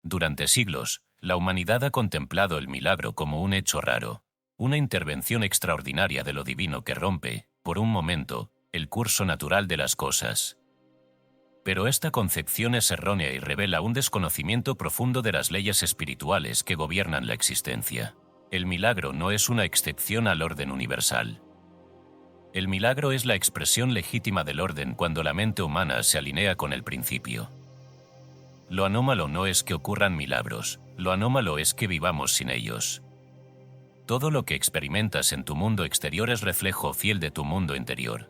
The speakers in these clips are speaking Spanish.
Durante siglos, la humanidad ha contemplado el milagro como un hecho raro, una intervención extraordinaria de lo divino que rompe, por un momento, el curso natural de las cosas. Pero esta concepción es errónea y revela un desconocimiento profundo de las leyes espirituales que gobiernan la existencia. El milagro no es una excepción al orden universal. El milagro es la expresión legítima del orden cuando la mente humana se alinea con el principio. Lo anómalo no es que ocurran milagros, lo anómalo es que vivamos sin ellos. Todo lo que experimentas en tu mundo exterior es reflejo fiel de tu mundo interior.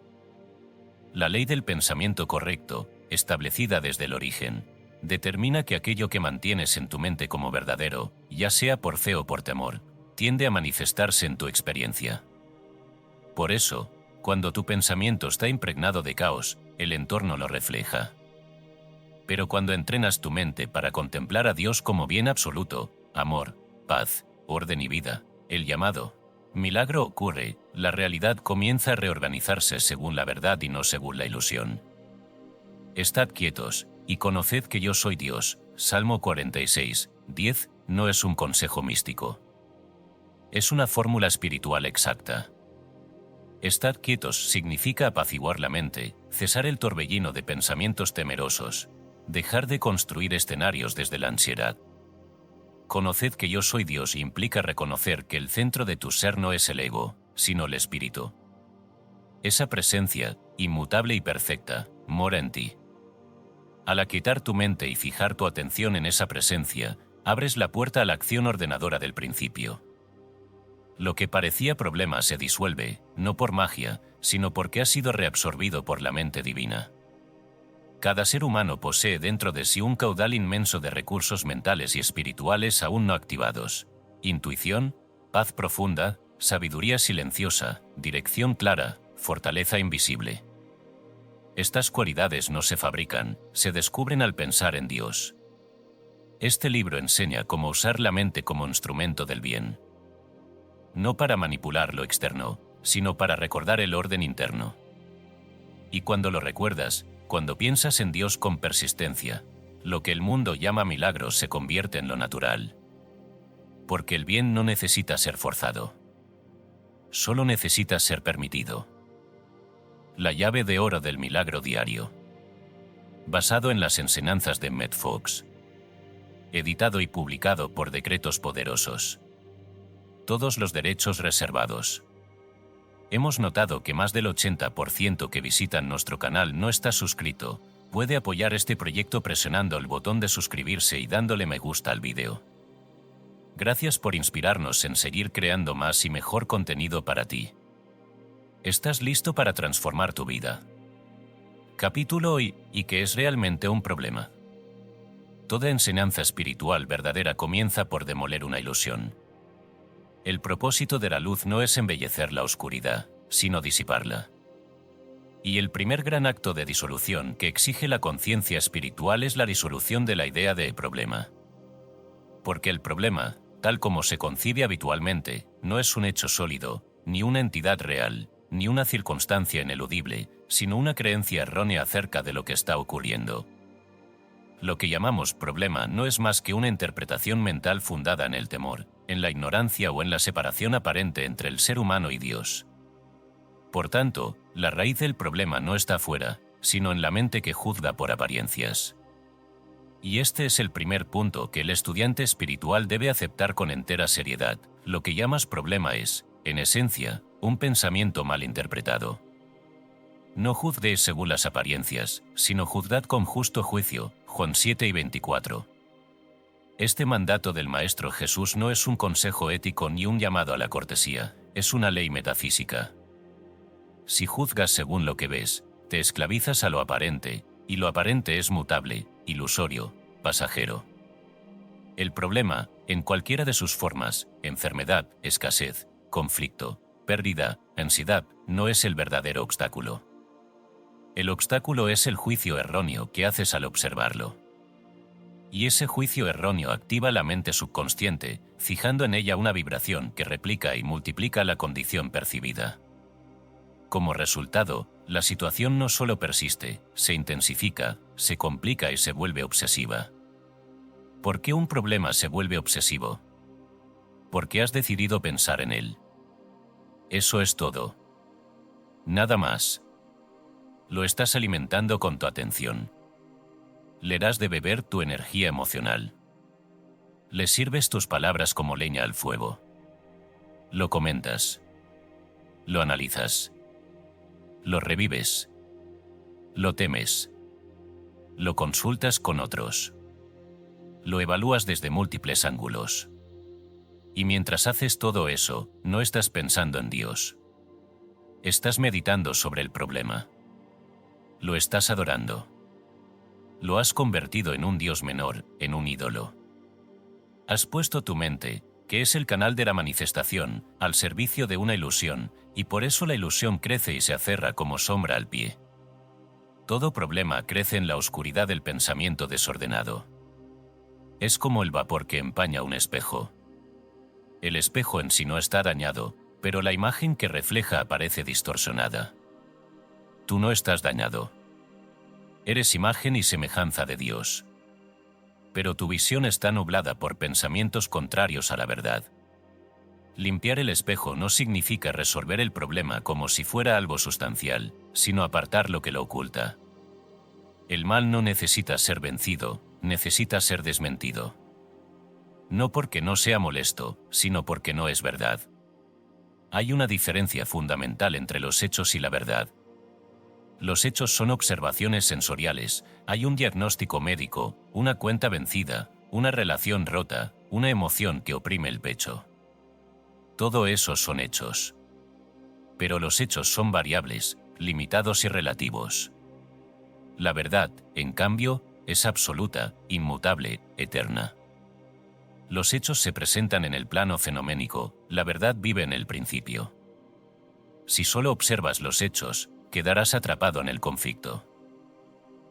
La ley del pensamiento correcto, establecida desde el origen, determina que aquello que mantienes en tu mente como verdadero, ya sea por fe o por temor, tiende a manifestarse en tu experiencia. Por eso, cuando tu pensamiento está impregnado de caos, el entorno lo refleja. Pero cuando entrenas tu mente para contemplar a Dios como bien absoluto, amor, paz, orden y vida, el llamado milagro ocurre, la realidad comienza a reorganizarse según la verdad y no según la ilusión. Estad quietos, y conoced que yo soy Dios. Salmo 46, 10, no es un consejo místico. Es una fórmula espiritual exacta. Estad quietos significa apaciguar la mente, cesar el torbellino de pensamientos temerosos, dejar de construir escenarios desde la ansiedad. Conoced que yo soy Dios implica reconocer que el centro de tu ser no es el ego, sino el espíritu. Esa presencia, inmutable y perfecta, mora en ti. Al aquietar tu mente y fijar tu atención en esa presencia, abres la puerta a la acción ordenadora del principio. Lo que parecía problema se disuelve, no por magia, sino porque ha sido reabsorbido por la mente divina. Cada ser humano posee dentro de sí un caudal inmenso de recursos mentales y espirituales aún no activados. Intuición, paz profunda, sabiduría silenciosa, dirección clara, fortaleza invisible. Estas cualidades no se fabrican, se descubren al pensar en Dios. Este libro enseña cómo usar la mente como instrumento del bien. No para manipular lo externo, sino para recordar el orden interno. Y cuando lo recuerdas, cuando piensas en Dios con persistencia, lo que el mundo llama milagros se convierte en lo natural. Porque el bien no necesita ser forzado. Solo necesita ser permitido. La llave de oro del milagro diario. Basado en las enseñanzas de Matt Fox. Editado y publicado por decretos poderosos. Todos los derechos reservados. Hemos notado que más del 80% que visitan nuestro canal no está suscrito. Puede apoyar este proyecto presionando el botón de suscribirse y dándole me gusta al vídeo. Gracias por inspirarnos en seguir creando más y mejor contenido para ti. ¿Estás listo para transformar tu vida? Capítulo ¿Y qué es realmente un problema? Toda enseñanza espiritual verdadera comienza por demoler una ilusión. El propósito de la luz no es embellecer la oscuridad, sino disiparla. Y el primer gran acto de disolución que exige la conciencia espiritual es la disolución de la idea de problema. Porque el problema, tal como se concibe habitualmente, no es un hecho sólido, ni una entidad real, ni una circunstancia ineludible, sino una creencia errónea acerca de lo que está ocurriendo. Lo que llamamos problema no es más que una interpretación mental fundada en el temor, en la ignorancia o en la separación aparente entre el ser humano y Dios. Por tanto, la raíz del problema no está fuera, sino en la mente que juzga por apariencias. Y este es el primer punto que el estudiante espiritual debe aceptar con entera seriedad. Lo que llamas problema es, en esencia, un pensamiento mal interpretado. No juzguéis según las apariencias, sino juzgad con justo juicio. Juan 7 y 24. Este mandato del Maestro Jesús no es un consejo ético ni un llamado a la cortesía, es una ley metafísica. Si juzgas según lo que ves, te esclavizas a lo aparente, y lo aparente es mutable, ilusorio, pasajero. El problema, en cualquiera de sus formas, enfermedad, escasez, conflicto, pérdida, ansiedad, no es el verdadero obstáculo. El obstáculo es el juicio erróneo que haces al observarlo. Y ese juicio erróneo activa la mente subconsciente, fijando en ella una vibración que replica y multiplica la condición percibida. Como resultado, la situación no solo persiste, se intensifica, se complica y se vuelve obsesiva. ¿Por qué un problema se vuelve obsesivo? Porque has decidido pensar en él. Eso es todo. Nada más. Lo estás alimentando con tu atención. Le das de beber tu energía emocional. Le sirves tus palabras como leña al fuego. Lo comentas. Lo analizas. Lo revives. Lo temes. Lo consultas con otros. Lo evalúas desde múltiples ángulos. Y mientras haces todo eso, no estás pensando en Dios. Estás meditando sobre el problema. Lo estás adorando. Lo has convertido en un Dios menor, en un ídolo. Has puesto tu mente, que es el canal de la manifestación, al servicio de una ilusión, y por eso la ilusión crece y se aferra como sombra al pie. Todo problema crece en la oscuridad del pensamiento desordenado. Es como el vapor que empaña un espejo. El espejo en sí no está dañado, pero la imagen que refleja aparece distorsionada. Tú no estás dañado. Eres imagen y semejanza de Dios. Pero tu visión está nublada por pensamientos contrarios a la verdad. Limpiar el espejo no significa resolver el problema como si fuera algo sustancial, sino apartar lo que lo oculta. El mal no necesita ser vencido, necesita ser desmentido. No porque no sea molesto, sino porque no es verdad. Hay una diferencia fundamental entre los hechos y la verdad. Los hechos son observaciones sensoriales, hay un diagnóstico médico, una cuenta vencida, una relación rota, una emoción que oprime el pecho. Todo eso son hechos. Pero los hechos son variables, limitados y relativos. La verdad, en cambio, es absoluta, inmutable, eterna. Los hechos se presentan en el plano fenoménico, la verdad vive en el principio. Si solo observas los hechos, quedarás atrapado en el conflicto.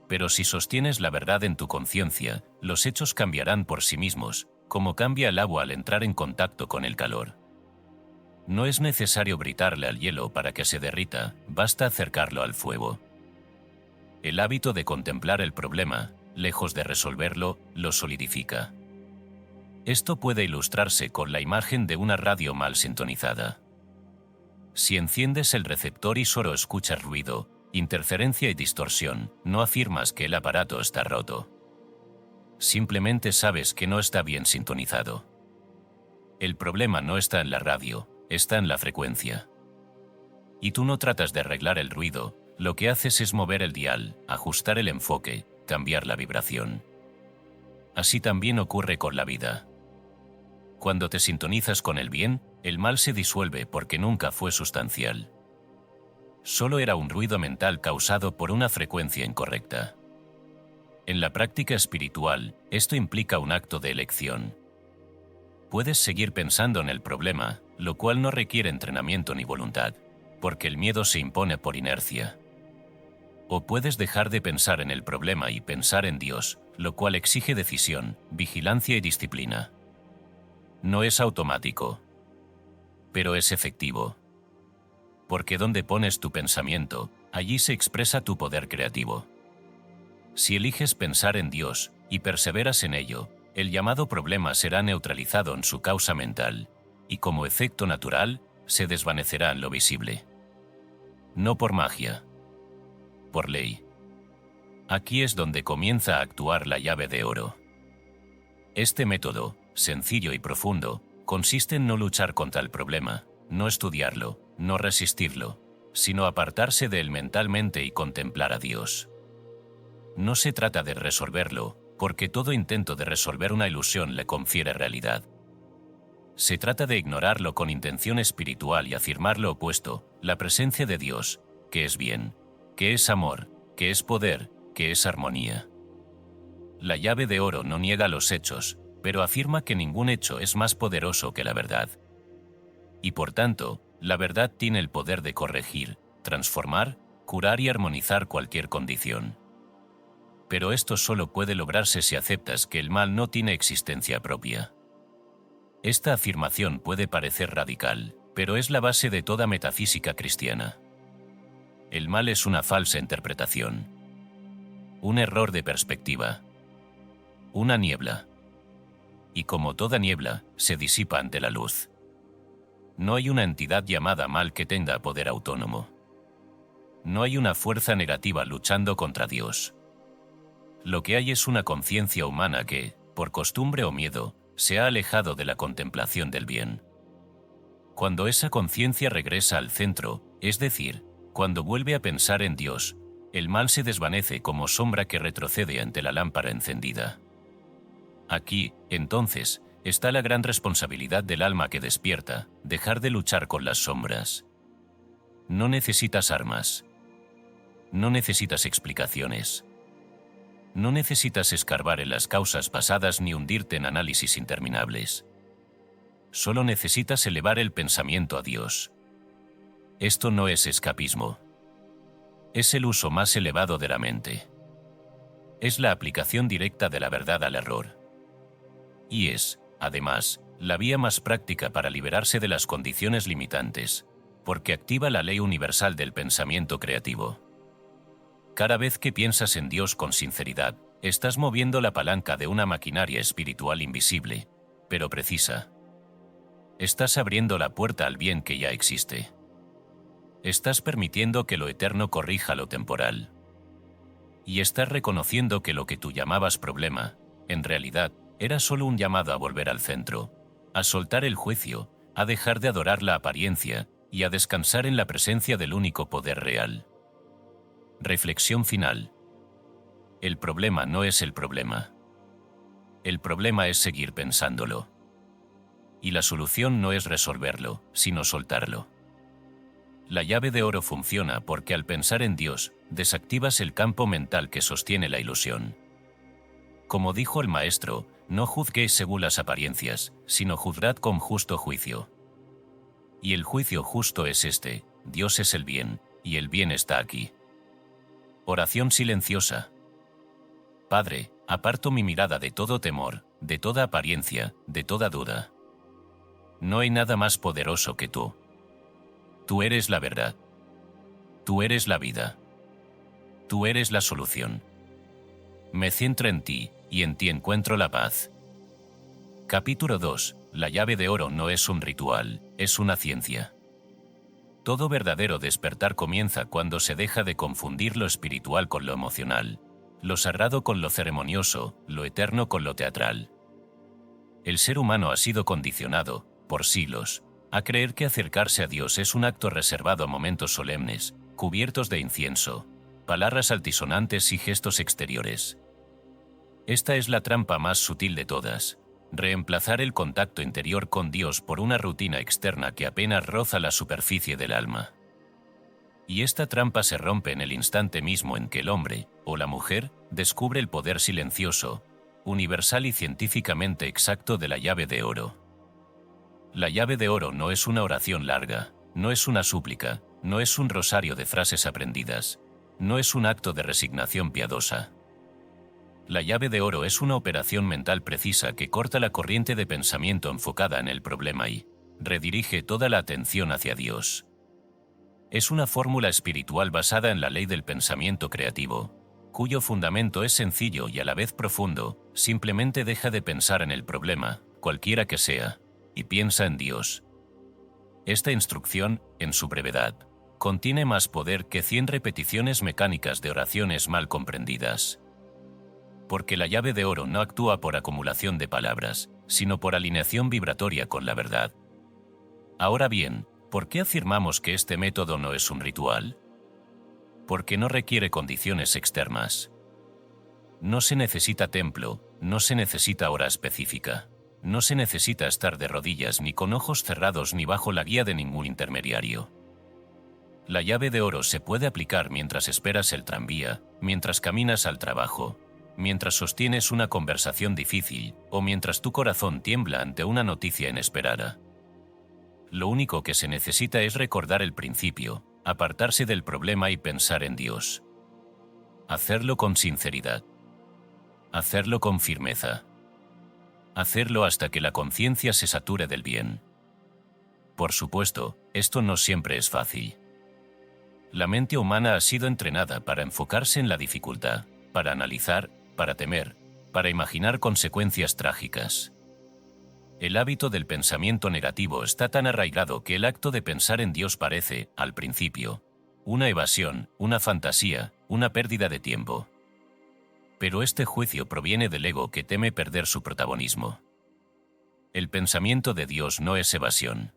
Pero si sostienes la verdad en tu conciencia, los hechos cambiarán por sí mismos, como cambia el agua al entrar en contacto con el calor. No es necesario gritarle al hielo para que se derrita, basta acercarlo al fuego. El hábito de contemplar el problema, lejos de resolverlo, lo solidifica. Esto puede ilustrarse con la imagen de una radio mal sintonizada. Si enciendes el receptor y solo escuchas ruido, interferencia y distorsión, no afirmas que el aparato está roto. Simplemente sabes que no está bien sintonizado. El problema no está en la radio, está en la frecuencia. Y tú no tratas de arreglar el ruido, lo que haces es mover el dial, ajustar el enfoque, cambiar la vibración. Así también ocurre con la vida. Cuando te sintonizas con el bien, el mal se disuelve porque nunca fue sustancial. Solo era un ruido mental causado por una frecuencia incorrecta. En la práctica espiritual, esto implica un acto de elección. Puedes seguir pensando en el problema, lo cual no requiere entrenamiento ni voluntad, porque el miedo se impone por inercia. O puedes dejar de pensar en el problema y pensar en Dios, lo cual exige decisión, vigilancia y disciplina. No es automático, pero es efectivo. Porque donde pones tu pensamiento, allí se expresa tu poder creativo. Si eliges pensar en Dios y perseveras en ello, el llamado problema será neutralizado en su causa mental, y como efecto natural, se desvanecerá en lo visible. No por magia, por ley. Aquí es donde comienza a actuar la llave de oro. Este método, sencillo y profundo, consiste en no luchar contra el problema, no estudiarlo, no resistirlo, sino apartarse de él mentalmente y contemplar a Dios. No se trata de resolverlo, porque todo intento de resolver una ilusión le confiere realidad. Se trata de ignorarlo con intención espiritual y afirmar lo opuesto, la presencia de Dios, que es bien, que es amor, que es poder, que es armonía. La llave de oro no niega los hechos, pero afirma que ningún hecho es más poderoso que la verdad. Y por tanto, la verdad tiene el poder de corregir, transformar, curar y armonizar cualquier condición. Pero esto solo puede lograrse si aceptas que el mal no tiene existencia propia. Esta afirmación puede parecer radical, pero es la base de toda metafísica cristiana. El mal es una falsa interpretación, un error de perspectiva, una niebla, y como toda niebla, se disipa ante la luz. No hay una entidad llamada mal que tenga poder autónomo. No hay una fuerza negativa luchando contra Dios. Lo que hay es una conciencia humana que, por costumbre o miedo, se ha alejado de la contemplación del bien. Cuando esa conciencia regresa al centro, es decir, cuando vuelve a pensar en Dios, el mal se desvanece como sombra que retrocede ante la lámpara encendida. Aquí, entonces, está la gran responsabilidad del alma que despierta, dejar de luchar con las sombras. No necesitas armas. No necesitas explicaciones. No necesitas escarbar en las causas pasadas ni hundirte en análisis interminables. Solo necesitas elevar el pensamiento a Dios. Esto no es escapismo. Es el uso más elevado de la mente. Es la aplicación directa de la verdad al error. Y es, además, la vía más práctica para liberarse de las condiciones limitantes, porque activa la ley universal del pensamiento creativo. Cada vez que piensas en Dios con sinceridad, estás moviendo la palanca de una maquinaria espiritual invisible, pero precisa. Estás abriendo la puerta al bien que ya existe. Estás permitiendo que lo eterno corrija lo temporal. Y estás reconociendo que lo que tú llamabas problema, en realidad, era solo un llamado a volver al centro, a soltar el juicio, a dejar de adorar la apariencia y a descansar en la presencia del único poder real. Reflexión final. El problema no es el problema. El problema es seguir pensándolo. Y la solución no es resolverlo, sino soltarlo. La llave de oro funciona porque al pensar en Dios, desactivas el campo mental que sostiene la ilusión. Como dijo el maestro, no juzguéis según las apariencias, sino juzgad con justo juicio. Y el juicio justo es este: Dios es el bien, y el bien está aquí. Oración silenciosa. Padre, aparto mi mirada de todo temor, de toda apariencia, de toda duda. No hay nada más poderoso que tú. Tú eres la verdad. Tú eres la vida. Tú eres la solución. Me centro en ti, y en ti encuentro la paz. Capítulo 2. La llave de oro no es un ritual, es una ciencia. Todo verdadero despertar comienza cuando se deja de confundir lo espiritual con lo emocional, lo sagrado con lo ceremonioso, lo eterno con lo teatral. El ser humano ha sido condicionado, por siglos, a creer que acercarse a Dios es un acto reservado a momentos solemnes, cubiertos de incienso, palabras altisonantes y gestos exteriores. Esta es la trampa más sutil de todas: reemplazar el contacto interior con Dios por una rutina externa que apenas roza la superficie del alma. Y esta trampa se rompe en el instante mismo en que el hombre, o la mujer, descubre el poder silencioso, universal y científicamente exacto de la llave de oro. La llave de oro no es una oración larga, no es una súplica, no es un rosario de frases aprendidas, no es un acto de resignación piadosa. La llave de oro es una operación mental precisa que corta la corriente de pensamiento enfocada en el problema y redirige toda la atención hacia Dios. Es una fórmula espiritual basada en la ley del pensamiento creativo, cuyo fundamento es sencillo y a la vez profundo: simplemente deja de pensar en el problema, cualquiera que sea, y piensa en Dios. Esta instrucción, en su brevedad, contiene más poder que 100 repeticiones mecánicas de oraciones mal comprendidas. Porque la llave de oro no actúa por acumulación de palabras, sino por alineación vibratoria con la verdad. Ahora bien, ¿por qué afirmamos que este método no es un ritual? Porque no requiere condiciones externas. No se necesita templo, no se necesita hora específica, no se necesita estar de rodillas ni con ojos cerrados ni bajo la guía de ningún intermediario. La llave de oro se puede aplicar mientras esperas el tranvía, mientras caminas al trabajo, mientras sostienes una conversación difícil o mientras tu corazón tiembla ante una noticia inesperada. Lo único que se necesita es recordar el principio, apartarse del problema y pensar en Dios. Hacerlo con sinceridad. Hacerlo con firmeza. Hacerlo hasta que la conciencia se sature del bien. Por supuesto, esto no siempre es fácil. La mente humana ha sido entrenada para enfocarse en la dificultad, para analizar, para temer, para imaginar consecuencias trágicas. El hábito del pensamiento negativo está tan arraigado que el acto de pensar en Dios parece, al principio, una evasión, una fantasía, una pérdida de tiempo. Pero este juicio proviene del ego que teme perder su protagonismo. El pensamiento de Dios no es evasión.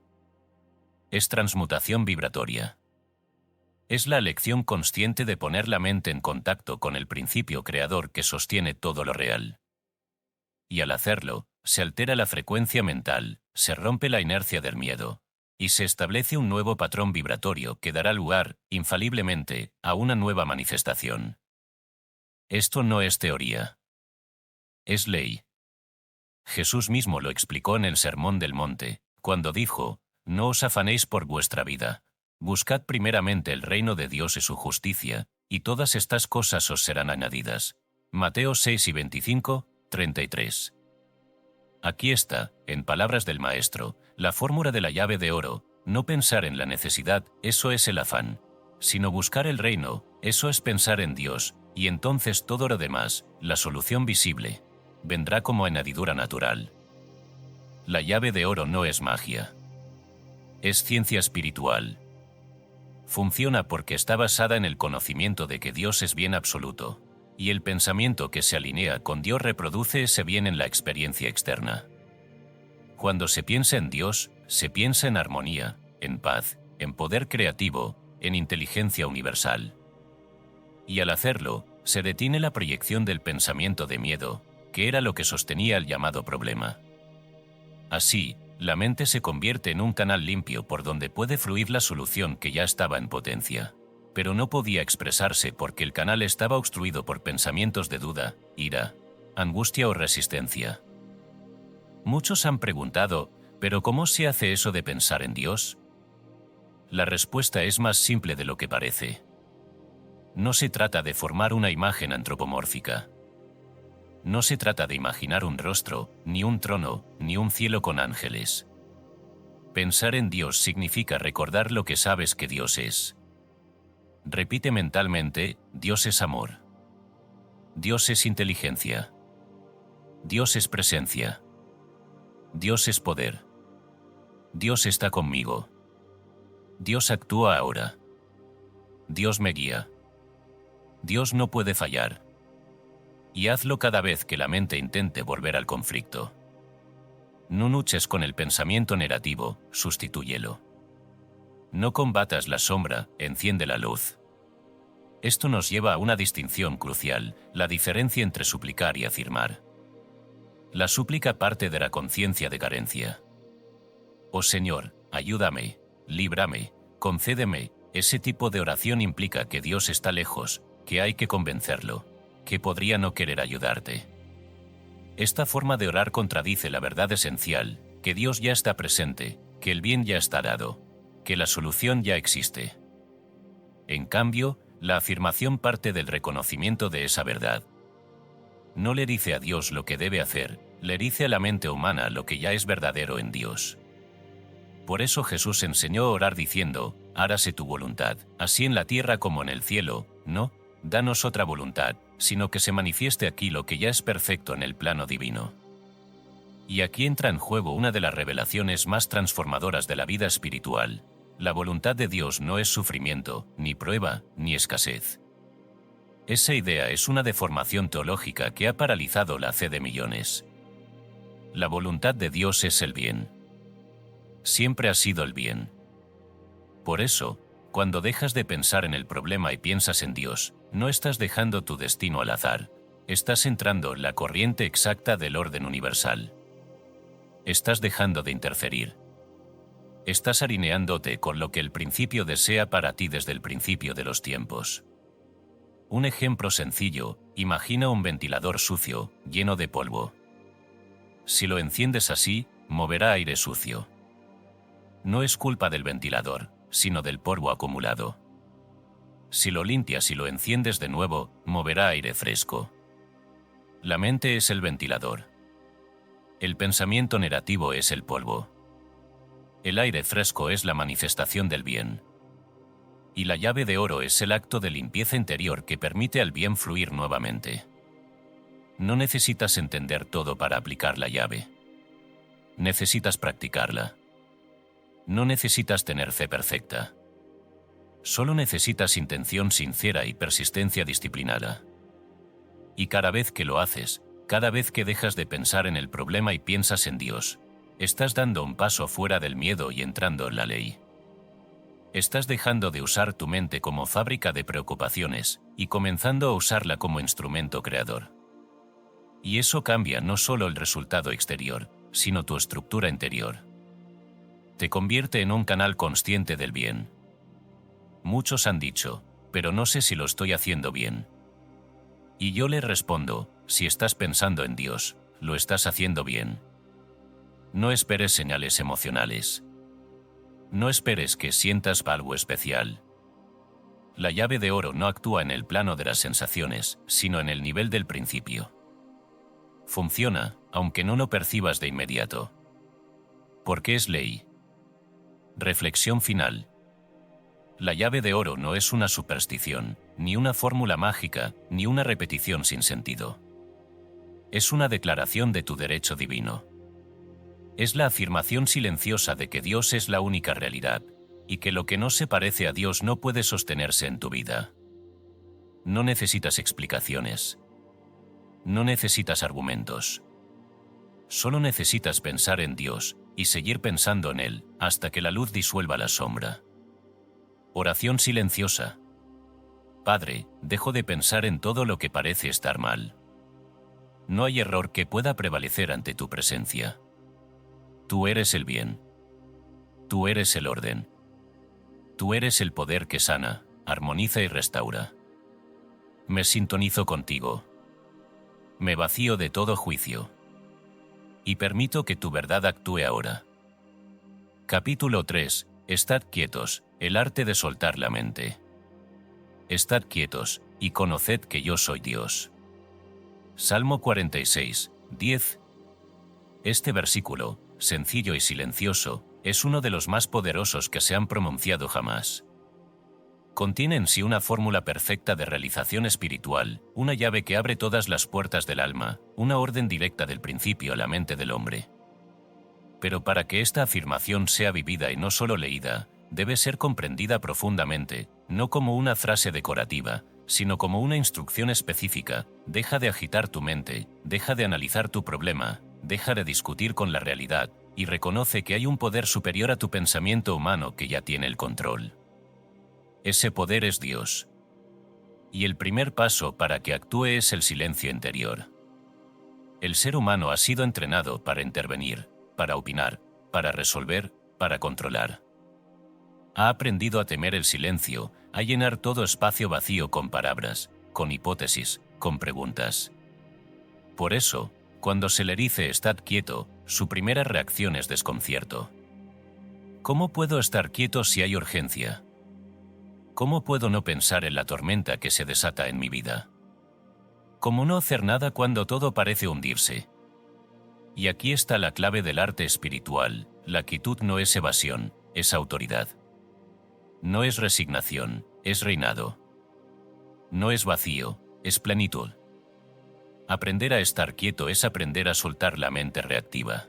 Es transmutación vibratoria. Es la elección consciente de poner la mente en contacto con el principio creador que sostiene todo lo real. Y al hacerlo, se altera la frecuencia mental, se rompe la inercia del miedo, y se establece un nuevo patrón vibratorio que dará lugar, infaliblemente, a una nueva manifestación. Esto no es teoría. Es ley. Jesús mismo lo explicó en el Sermón del Monte, cuando dijo: «No os afanéis por vuestra vida. Buscad primeramente el reino de Dios y su justicia, y todas estas cosas os serán añadidas». Mateo 6:25, 33. Aquí está, en palabras del Maestro, la fórmula de la llave de oro: no pensar en la necesidad, eso es el afán, sino buscar el reino, eso es pensar en Dios, y entonces todo lo demás, la solución visible, vendrá como añadidura natural. La llave de oro no es magia. Es ciencia espiritual. Funciona porque está basada en el conocimiento de que Dios es bien absoluto, y el pensamiento que se alinea con Dios reproduce ese bien en la experiencia externa. Cuando se piensa en Dios, se piensa en armonía, en paz, en poder creativo, en inteligencia universal. Y al hacerlo, se detiene la proyección del pensamiento de miedo, que era lo que sostenía el llamado problema. Así, la mente se convierte en un canal limpio por donde puede fluir la solución que ya estaba en potencia, pero no podía expresarse porque el canal estaba obstruido por pensamientos de duda, ira, angustia o resistencia. Muchos han preguntado: ¿pero cómo se hace eso de pensar en Dios? La respuesta es más simple de lo que parece. No se trata de formar una imagen antropomórfica. No se trata de imaginar un rostro, ni un trono, ni un cielo con ángeles. Pensar en Dios significa recordar lo que sabes que Dios es. Repite mentalmente: Dios es amor. Dios es inteligencia. Dios es presencia. Dios es poder. Dios está conmigo. Dios actúa ahora. Dios me guía. Dios no puede fallar. Y hazlo cada vez que la mente intente volver al conflicto. No luches con el pensamiento negativo, sustitúyelo. No combatas la sombra, enciende la luz. Esto nos lleva a una distinción crucial, la diferencia entre suplicar y afirmar. La súplica parte de la conciencia de carencia. Oh Señor, ayúdame, líbrame, concédeme. Ese tipo de oración implica que Dios está lejos, que hay que convencerlo, que podría no querer ayudarte. Esta forma de orar contradice la verdad esencial, que Dios ya está presente, que el bien ya está dado, que la solución ya existe. En cambio, la afirmación parte del reconocimiento de esa verdad. No le dice a Dios lo que debe hacer, le dice a la mente humana lo que ya es verdadero en Dios. Por eso Jesús enseñó a orar diciendo: hágase tu voluntad, así en la tierra como en el cielo. No, danos otra voluntad, sino que se manifieste aquí lo que ya es perfecto en el plano divino. Y aquí entra en juego una de las revelaciones más transformadoras de la vida espiritual. La voluntad de Dios no es sufrimiento, ni prueba, ni escasez. Esa idea es una deformación teológica que ha paralizado la fe de millones. La voluntad de Dios es el bien. Siempre ha sido el bien. Por eso, cuando dejas de pensar en el problema y piensas en Dios, no estás dejando tu destino al azar, estás entrando en la corriente exacta del orden universal. Estás dejando de interferir. Estás alineándote con lo que el principio desea para ti desde el principio de los tiempos. Un ejemplo sencillo: imagina un ventilador sucio, lleno de polvo. Si lo enciendes así, moverá aire sucio. No es culpa del ventilador, sino del polvo acumulado. Si lo limpias y lo enciendes de nuevo, moverá aire fresco. La mente es el ventilador. El pensamiento negativo es el polvo. El aire fresco es la manifestación del bien. Y la llave de oro es el acto de limpieza interior que permite al bien fluir nuevamente. No necesitas entender todo para aplicar la llave. Necesitas practicarla. No necesitas tener fe perfecta. Solo necesitas intención sincera y persistencia disciplinada. Y cada vez que lo haces, cada vez que dejas de pensar en el problema y piensas en Dios, estás dando un paso fuera del miedo y entrando en la ley. Estás dejando de usar tu mente como fábrica de preocupaciones y comenzando a usarla como instrumento creador. Y eso cambia no solo el resultado exterior, sino tu estructura interior. Te convierte en un canal consciente del bien. Muchos han dicho, pero no sé si lo estoy haciendo bien. Y yo les respondo, si estás pensando en Dios, lo estás haciendo bien. No esperes señales emocionales. No esperes que sientas algo especial. La llave de oro no actúa en el plano de las sensaciones, sino en el nivel del principio. Funciona, aunque no lo percibas de inmediato. Porque es ley. Reflexión final. La llave de oro no es una superstición, ni una fórmula mágica, ni una repetición sin sentido. Es una declaración de tu derecho divino. Es la afirmación silenciosa de que Dios es la única realidad, y que lo que no se parece a Dios no puede sostenerse en tu vida. No necesitas explicaciones. No necesitas argumentos. Solo necesitas pensar en Dios y seguir pensando en Él hasta que la luz disuelva la sombra. Oración silenciosa. Padre, dejo de pensar en todo lo que parece estar mal. No hay error que pueda prevalecer ante tu presencia. Tú eres el bien. Tú eres el orden. Tú eres el poder que sana, armoniza y restaura. Me sintonizo contigo. Me vacío de todo juicio. Y permito que tu verdad actúe ahora. Capítulo 3. Estad quietos, el arte de soltar la mente. Estad quietos, y conoced que yo soy Dios. Salmo 46, 10. Este versículo, sencillo y silencioso, es uno de los más poderosos que se han pronunciado jamás. Contiene en sí una fórmula perfecta de realización espiritual, una llave que abre todas las puertas del alma, una orden directa del principio a la mente del hombre. Pero para que esta afirmación sea vivida y no solo leída, debe ser comprendida profundamente, no como una frase decorativa, sino como una instrucción específica. Deja de agitar tu mente, deja de analizar tu problema, deja de discutir con la realidad, y reconoce que hay un poder superior a tu pensamiento humano que ya tiene el control. Ese poder es Dios. Y el primer paso para que actúe es el silencio interior. El ser humano ha sido entrenado para intervenir, para opinar, para resolver, para controlar. Ha aprendido a temer el silencio, a llenar todo espacio vacío con palabras, con hipótesis, con preguntas. Por eso, cuando se le dice «estad quieto», su primera reacción es desconcierto. ¿Cómo puedo estar quieto si hay urgencia? ¿Cómo puedo no pensar en la tormenta que se desata en mi vida? ¿Cómo no hacer nada cuando todo parece hundirse? Y aquí está la clave del arte espiritual: la quietud no es evasión, es autoridad. No es resignación, es reinado. No es vacío, es plenitud. Aprender a estar quieto es aprender a soltar la mente reactiva.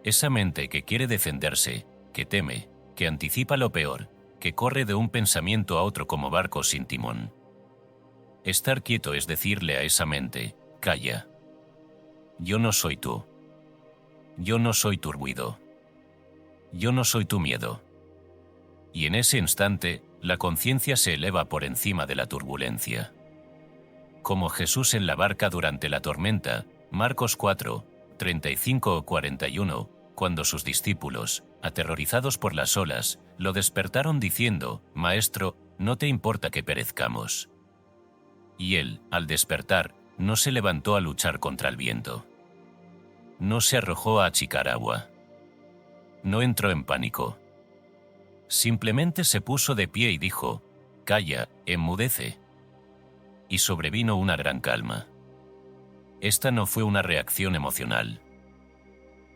Esa mente que quiere defenderse, que teme, que anticipa lo peor, que corre de un pensamiento a otro como barco sin timón. Estar quieto es decirle a esa mente: calla. Yo no soy tú. Yo no soy tu ruido. Yo no soy tu miedo. Y en ese instante, la conciencia se eleva por encima de la turbulencia. Como Jesús en la barca durante la tormenta, Marcos 4, 35 o 41, cuando sus discípulos, aterrorizados por las olas, lo despertaron diciendo: «Maestro, ¿no te importa que perezcamos?». Y él, al despertar, no se levantó a luchar contra el viento. No se arrojó a achicar agua. No entró en pánico. Simplemente se puso de pie y dijo: «Calla, enmudece». Y sobrevino una gran calma. Esta no fue una reacción emocional.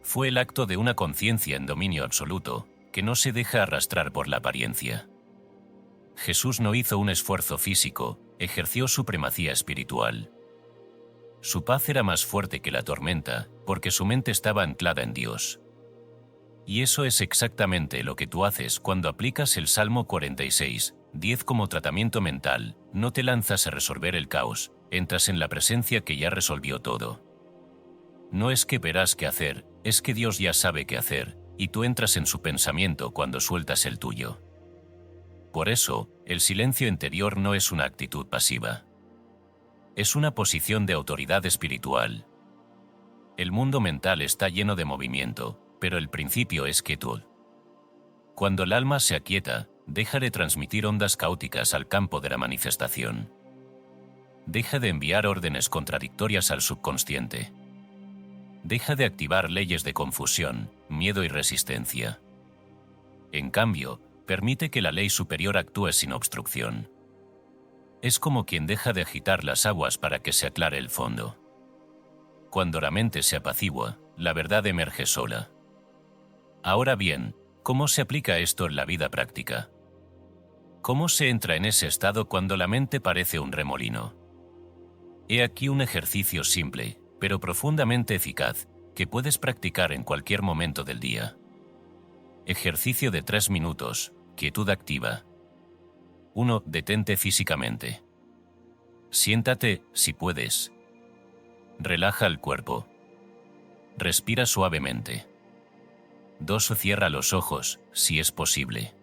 Fue el acto de una conciencia en dominio absoluto, que no se deja arrastrar por la apariencia. Jesús no hizo un esfuerzo físico, ejerció supremacía espiritual. Su paz era más fuerte que la tormenta, porque su mente estaba anclada en Dios. Y eso es exactamente lo que tú haces cuando aplicas el Salmo 46:10 como tratamiento mental. No te lanzas a resolver el caos, entras en la presencia que ya resolvió todo. No es que verás qué hacer, es que Dios ya sabe qué hacer, y tú entras en su pensamiento cuando sueltas el tuyo. Por eso, el silencio interior no es una actitud pasiva. Es una posición de autoridad espiritual. El mundo mental está lleno de movimiento, pero el principio es quietud. Cuando el alma se aquieta, deja de transmitir ondas caóticas al campo de la manifestación. Deja de enviar órdenes contradictorias al subconsciente. Deja de activar leyes de confusión, miedo y resistencia. En cambio, permite que la ley superior actúe sin obstrucción. Es como quien deja de agitar las aguas para que se aclare el fondo. Cuando la mente se apacigua, la verdad emerge sola. Ahora bien, ¿cómo se aplica esto en la vida práctica? ¿Cómo se entra en ese estado cuando la mente parece un remolino? He aquí un ejercicio simple, pero profundamente eficaz, que puedes practicar en cualquier momento del día. Ejercicio de 3 minutos, quietud activa. 1. Detente físicamente. Siéntate, si puedes. Relaja el cuerpo. Respira suavemente. 2. Cierra los ojos, si es posible.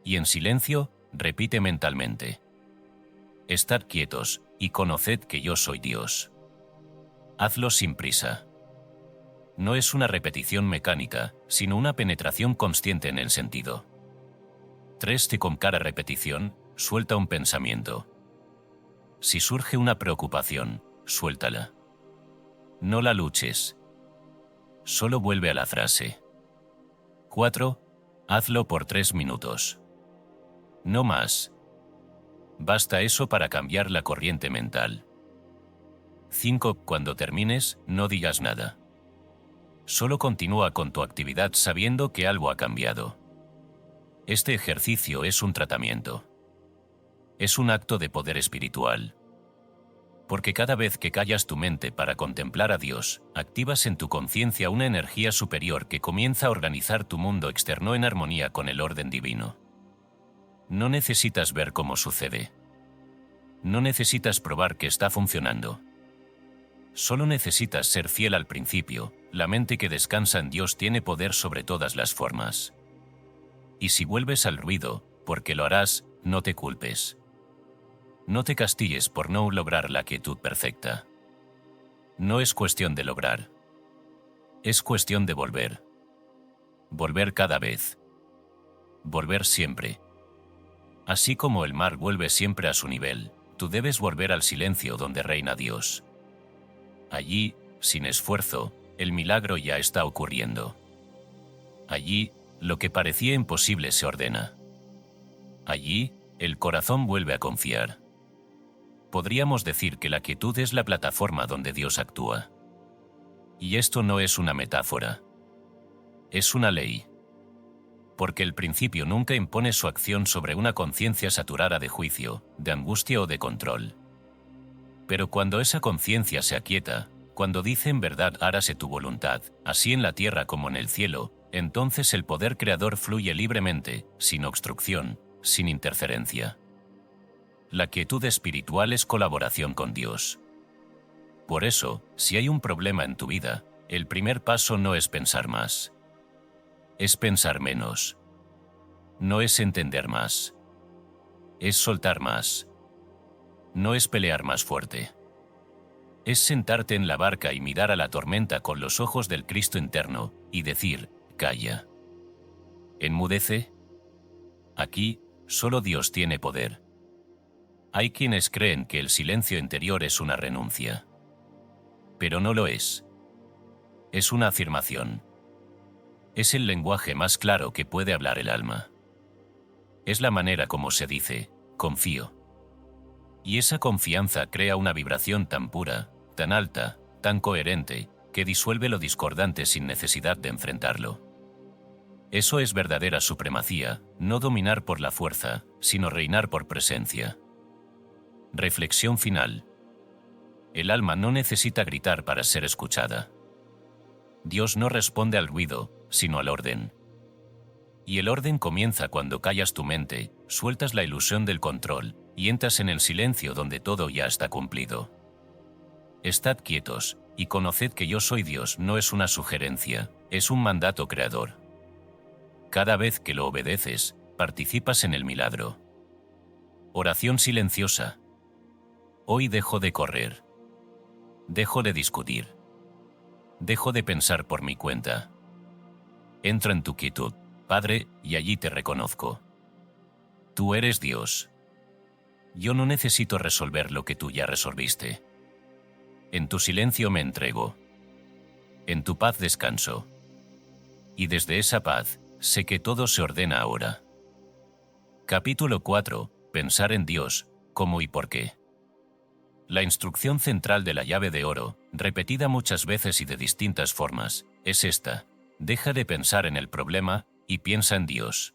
Y en silencio, repite mentalmente: estad quietos, y conoced que yo soy Dios. Hazlo sin prisa. No es una repetición mecánica, sino una penetración consciente en el sentido. 3. Con cada repetición, suelta un pensamiento. Si surge una preocupación, suéltala. No la luches. Solo vuelve a la frase. 4. Hazlo por 3 minutos. No más. Basta eso para cambiar la corriente mental. 5. Cuando termines, no digas nada. Solo continúa con tu actividad sabiendo que algo ha cambiado. Este ejercicio es un tratamiento. Es un acto de poder espiritual. Porque cada vez que callas tu mente para contemplar a Dios, activas en tu conciencia una energía superior que comienza a organizar tu mundo externo en armonía con el orden divino. No necesitas ver cómo sucede. No necesitas probar que está funcionando. Solo necesitas ser fiel al principio. La mente que descansa en Dios tiene poder sobre todas las formas. Y si vuelves al ruido, porque lo harás, no te culpes. No te castigues por no lograr la quietud perfecta. No es cuestión de lograr. Es cuestión de volver. Volver cada vez. Volver siempre. Así como el mar vuelve siempre a su nivel, tú debes volver al silencio donde reina Dios. Allí, sin esfuerzo, el milagro ya está ocurriendo. Allí, lo que parecía imposible se ordena. Allí, el corazón vuelve a confiar. Podríamos decir que la quietud es la plataforma donde Dios actúa. Y esto no es una metáfora. Es una ley. Porque el principio nunca impone su acción sobre una conciencia saturada de juicio, de angustia o de control. Pero cuando esa conciencia se aquieta, cuando dice en verdad hágase tu voluntad, así en la tierra como en el cielo, entonces el poder creador fluye libremente, sin obstrucción, sin interferencia. La quietud espiritual es colaboración con Dios. Por eso, si hay un problema en tu vida, el primer paso no es pensar más. Es pensar menos. No es entender más. Es soltar más. No es pelear más fuerte. Es sentarte en la barca y mirar a la tormenta con los ojos del Cristo interno, y decir: calla. ¿Enmudece? Aquí, solo Dios tiene poder. Hay quienes creen que el silencio interior es una renuncia. Pero no lo es. Es una afirmación. Es el lenguaje más claro que puede hablar el alma. Es la manera como se dice: confío. Y esa confianza crea una vibración tan pura, tan alta, tan coherente, que disuelve lo discordante sin necesidad de enfrentarlo. Eso es verdadera supremacía, no dominar por la fuerza, sino reinar por presencia. Reflexión final. El alma no necesita gritar para ser escuchada. Dios no responde al ruido, sino al orden. Y el orden comienza cuando callas tu mente, sueltas la ilusión del control y entras en el silencio donde todo ya está cumplido. Estad quietos, y conoced que yo soy Dios no es una sugerencia, es un mandato creador. Cada vez que lo obedeces, participas en el milagro. Oración silenciosa. Hoy dejo de correr. Dejo de discutir. Dejo de pensar por mi cuenta. Entro en tu quietud, Padre, y allí te reconozco. Tú eres Dios. Yo no necesito resolver lo que tú ya resolviste. En tu silencio me entrego. En tu paz descanso. Y desde esa paz, sé que todo se ordena ahora. Capítulo 4. Pensar en Dios, cómo y por qué. La instrucción central de la llave de oro, repetida muchas veces y de distintas formas, es esta: deja de pensar en el problema y piensa en Dios.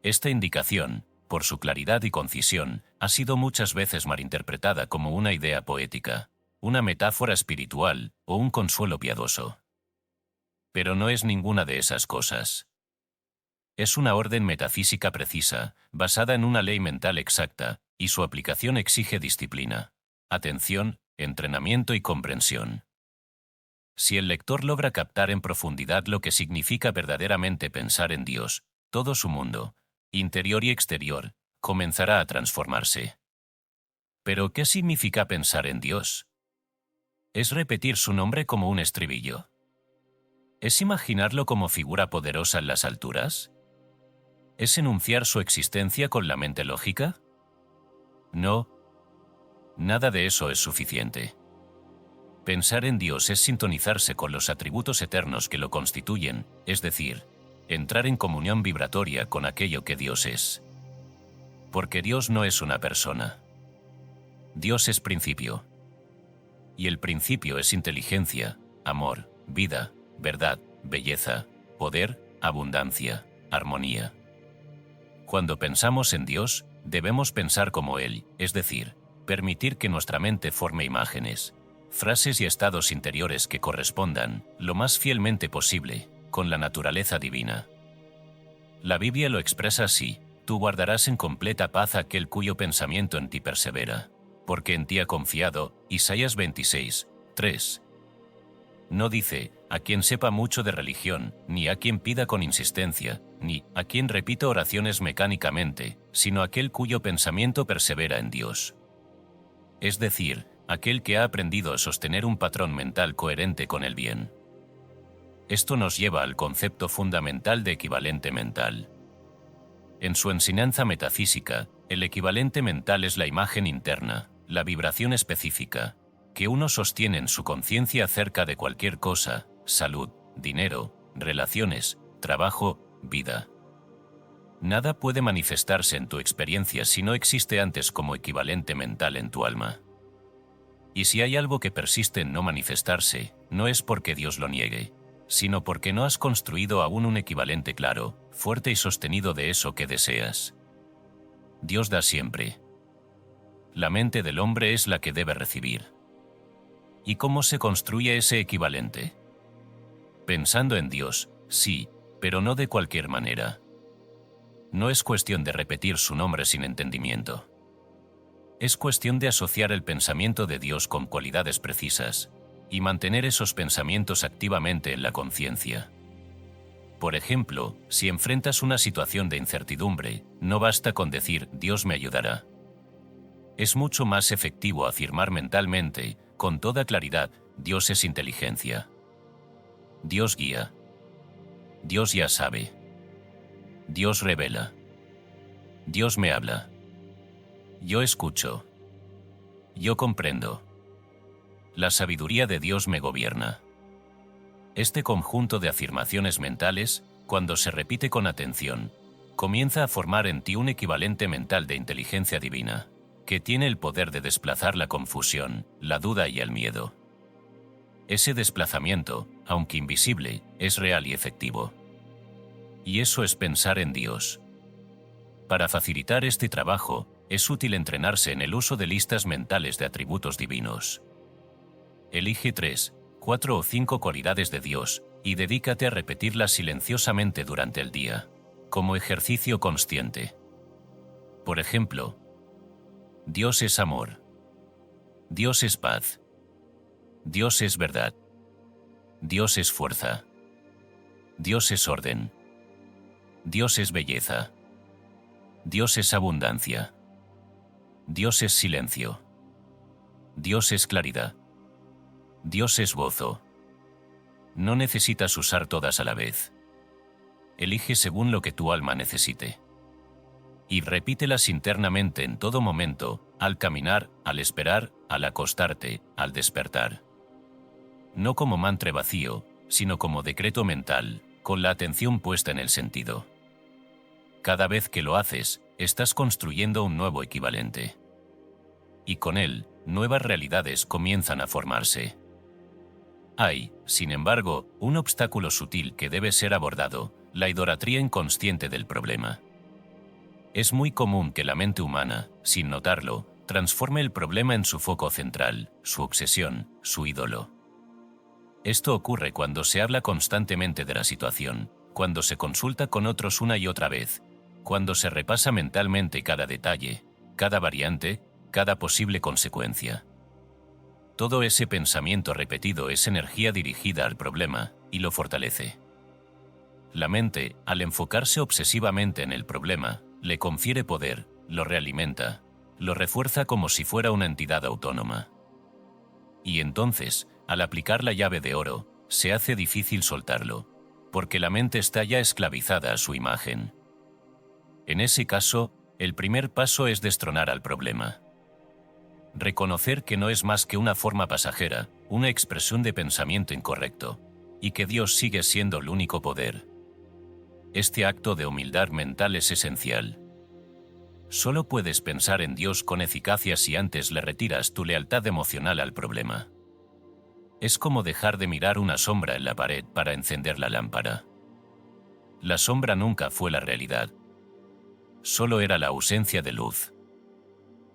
Esta indicación, por su claridad y concisión, ha sido muchas veces malinterpretada como una idea poética, una metáfora espiritual o un consuelo piadoso. Pero no es ninguna de esas cosas. Es una orden metafísica precisa, basada en una ley mental exacta, y su aplicación exige disciplina, atención, entrenamiento y comprensión. Si el lector logra captar en profundidad lo que significa verdaderamente pensar en Dios, todo su mundo, interior y exterior, comenzará a transformarse. ¿Pero qué significa pensar en Dios? ¿Es repetir su nombre como un estribillo? ¿Es imaginarlo como figura poderosa en las alturas? ¿Es enunciar su existencia con la mente lógica? No. Nada de eso es suficiente. Pensar en Dios es sintonizarse con los atributos eternos que lo constituyen, es decir, entrar en comunión vibratoria con aquello que Dios es. Porque Dios no es una persona. Dios es principio. Y el principio es inteligencia, amor, vida, verdad, belleza, poder, abundancia, armonía. Cuando pensamos en Dios, debemos pensar como Él, es decir, permitir que nuestra mente forme imágenes, frases y estados interiores que correspondan, lo más fielmente posible, con la naturaleza divina. La Biblia lo expresa así: tú guardarás en completa paz aquel cuyo pensamiento en ti persevera, porque en ti ha confiado. Isaías 26, 3. No dice, a quien sepa mucho de religión, ni a quien pida con insistencia, ni a quien repita oraciones mecánicamente, sino aquel cuyo pensamiento persevera en Dios. Es decir, aquel que ha aprendido a sostener un patrón mental coherente con el bien. Esto nos lleva al concepto fundamental de equivalente mental. En su enseñanza metafísica, el equivalente mental es la imagen interna, la vibración específica, que uno sostiene en su conciencia acerca de cualquier cosa: salud, dinero, relaciones, trabajo, vida. Nada puede manifestarse en tu experiencia si no existe antes como equivalente mental en tu alma. Y si hay algo que persiste en no manifestarse, no es porque Dios lo niegue, sino porque no has construido aún un equivalente claro, fuerte y sostenido de eso que deseas. Dios da siempre. La mente del hombre es la que debe recibir. ¿Y cómo se construye ese equivalente? Pensando en Dios, sí, pero no de cualquier manera. No es cuestión de repetir su nombre sin entendimiento. Es cuestión de asociar el pensamiento de Dios con cualidades precisas, y mantener esos pensamientos activamente en la conciencia. Por ejemplo, si enfrentas una situación de incertidumbre, no basta con decir «Dios me ayudará». Es mucho más efectivo afirmar mentalmente, con toda claridad: Dios es inteligencia. Dios guía. Dios ya sabe. Dios revela. Dios me habla. Yo escucho. Yo comprendo. La sabiduría de Dios me gobierna. Este conjunto de afirmaciones mentales, cuando se repite con atención, comienza a formar en ti un equivalente mental de inteligencia divina, que tiene el poder de desplazar la confusión, la duda y el miedo. Ese desplazamiento, aunque invisible, es real y efectivo. Y eso es pensar en Dios. Para facilitar este trabajo, es útil entrenarse en el uso de listas mentales de atributos divinos. Elige 3, 4 o 5 cualidades de Dios, y dedícate a repetirlas silenciosamente durante el día, como ejercicio consciente. Por ejemplo, Dios es amor. Dios es paz. Dios es verdad. Dios es fuerza. Dios es orden. Dios es belleza. Dios es abundancia. Dios es silencio. Dios es claridad. Dios es gozo. No necesitas usar todas a la vez. Elige según lo que tu alma necesite. Y repítelas internamente en todo momento, al caminar, al esperar, al acostarte, al despertar. No como mantra vacío, sino como decreto mental, con la atención puesta en el sentido. Cada vez que lo haces, estás construyendo un nuevo equivalente. Y con él, nuevas realidades comienzan a formarse. Hay, sin embargo, un obstáculo sutil que debe ser abordado: la idolatría inconsciente del problema. Es muy común que la mente humana, sin notarlo, transforme el problema en su foco central, su obsesión, su ídolo. Esto ocurre cuando se habla constantemente de la situación, cuando se consulta con otros una y otra vez, cuando se repasa mentalmente cada detalle, cada variante, cada posible consecuencia. Todo ese pensamiento repetido es energía dirigida al problema, y lo fortalece. La mente, al enfocarse obsesivamente en el problema, le confiere poder, lo realimenta, lo refuerza como si fuera una entidad autónoma. Y entonces, al aplicar la llave de oro, se hace difícil soltarlo, porque la mente está ya esclavizada a su imagen. En ese caso, el primer paso es destronar al problema. Reconocer que no es más que una forma pasajera, una expresión de pensamiento incorrecto, y que Dios sigue siendo el único poder. Este acto de humildad mental es esencial. Solo puedes pensar en Dios con eficacia si antes le retiras tu lealtad emocional al problema. Es como dejar de mirar una sombra en la pared para encender la lámpara. La sombra nunca fue la realidad. Solo era la ausencia de luz.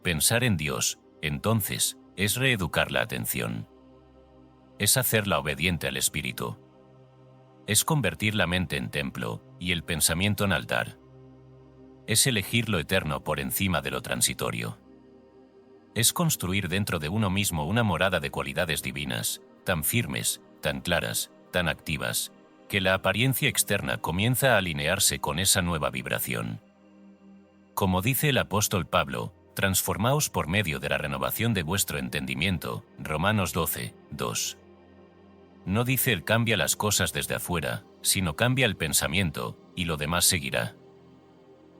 Pensar en Dios, entonces, es reeducar la atención. Es hacerla obediente al espíritu. Es convertir la mente en templo y el pensamiento en altar. Es elegir lo eterno por encima de lo transitorio. Es construir dentro de uno mismo una morada de cualidades divinas, tan firmes, tan claras, tan activas, que la apariencia externa comienza a alinearse con esa nueva vibración. Como dice el apóstol Pablo, transformaos por medio de la renovación de vuestro entendimiento, Romanos 12, 2. No dice él cambia las cosas desde afuera, sino cambia el pensamiento, y lo demás seguirá.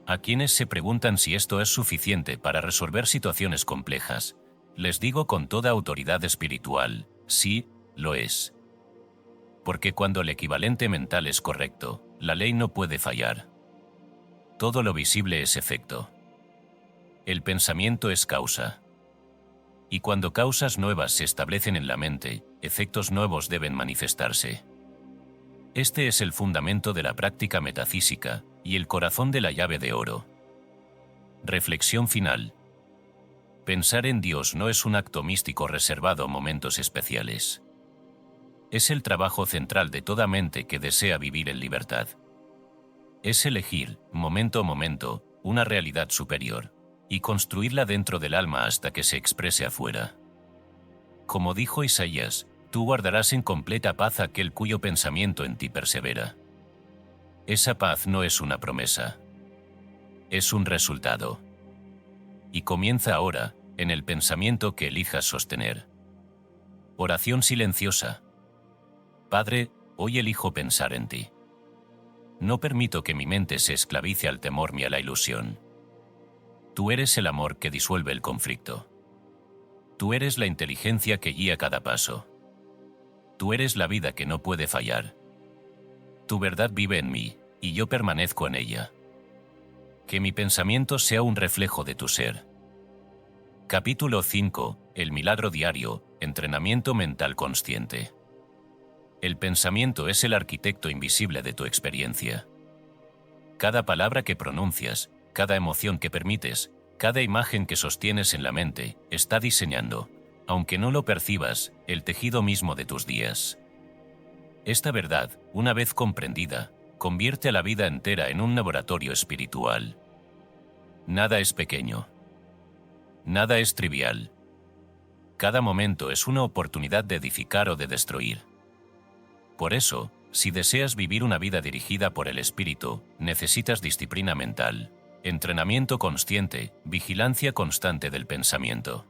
A quienes se preguntan si esto es suficiente para resolver situaciones complejas, les digo con toda autoridad espiritual, sí, lo es. Porque cuando el equivalente mental es correcto, la ley no puede fallar. Todo lo visible es efecto. El pensamiento es causa. Y cuando causas nuevas se establecen en la mente, efectos nuevos deben manifestarse. Este es el fundamento de la práctica metafísica y el corazón de la llave de oro. Reflexión final. Pensar en Dios no es un acto místico reservado a momentos especiales. Es el trabajo central de toda mente que desea vivir en libertad. Es elegir, momento a momento, una realidad superior, y construirla dentro del alma hasta que se exprese afuera. Como dijo Isaías, tú guardarás en completa paz aquel cuyo pensamiento en ti persevera. Esa paz no es una promesa. Es un resultado. Y comienza ahora, en el pensamiento que elijas sostener. Oración silenciosa. Padre, hoy elijo pensar en ti. No permito que mi mente se esclavice al temor ni a la ilusión. Tú eres el amor que disuelve el conflicto. Tú eres la inteligencia que guía cada paso. Tú eres la vida que no puede fallar. Tu verdad vive en mí, y yo permanezco en ella. Que mi pensamiento sea un reflejo de tu ser. Capítulo 5. El milagro diario, entrenamiento mental consciente. El pensamiento es el arquitecto invisible de tu experiencia. Cada palabra que pronuncias, cada emoción que permites, cada imagen que sostienes en la mente, está diseñando, aunque no lo percibas, el tejido mismo de tus días. Esta verdad, una vez comprendida, convierte a la vida entera en un laboratorio espiritual. Nada es pequeño. Nada es trivial. Cada momento es una oportunidad de edificar o de destruir. Por eso, si deseas vivir una vida dirigida por el espíritu, necesitas disciplina mental, entrenamiento consciente, vigilancia constante del pensamiento.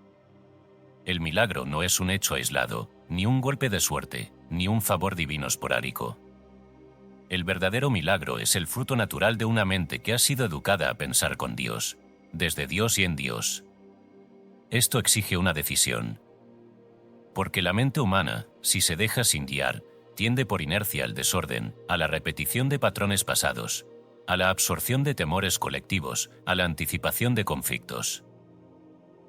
El milagro no es un hecho aislado, ni un golpe de suerte, ni un favor divino esporádico. El verdadero milagro es el fruto natural de una mente que ha sido educada a pensar con Dios, desde Dios y en Dios. Esto exige una decisión. Porque la mente humana, si se deja sin guiar, tiende por inercia al desorden, a la repetición de patrones pasados, a la absorción de temores colectivos, a la anticipación de conflictos.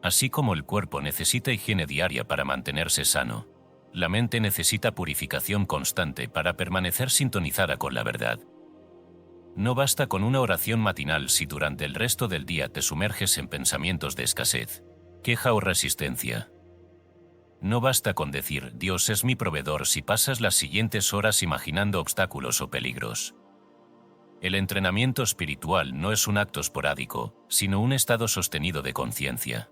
Así como el cuerpo necesita higiene diaria para mantenerse sano, la mente necesita purificación constante para permanecer sintonizada con la verdad. No basta con una oración matinal si durante el resto del día te sumerges en pensamientos de escasez, queja o resistencia. No basta con decir Dios es mi proveedor si pasas las siguientes horas imaginando obstáculos o peligros. El entrenamiento espiritual no es un acto esporádico, sino un estado sostenido de conciencia.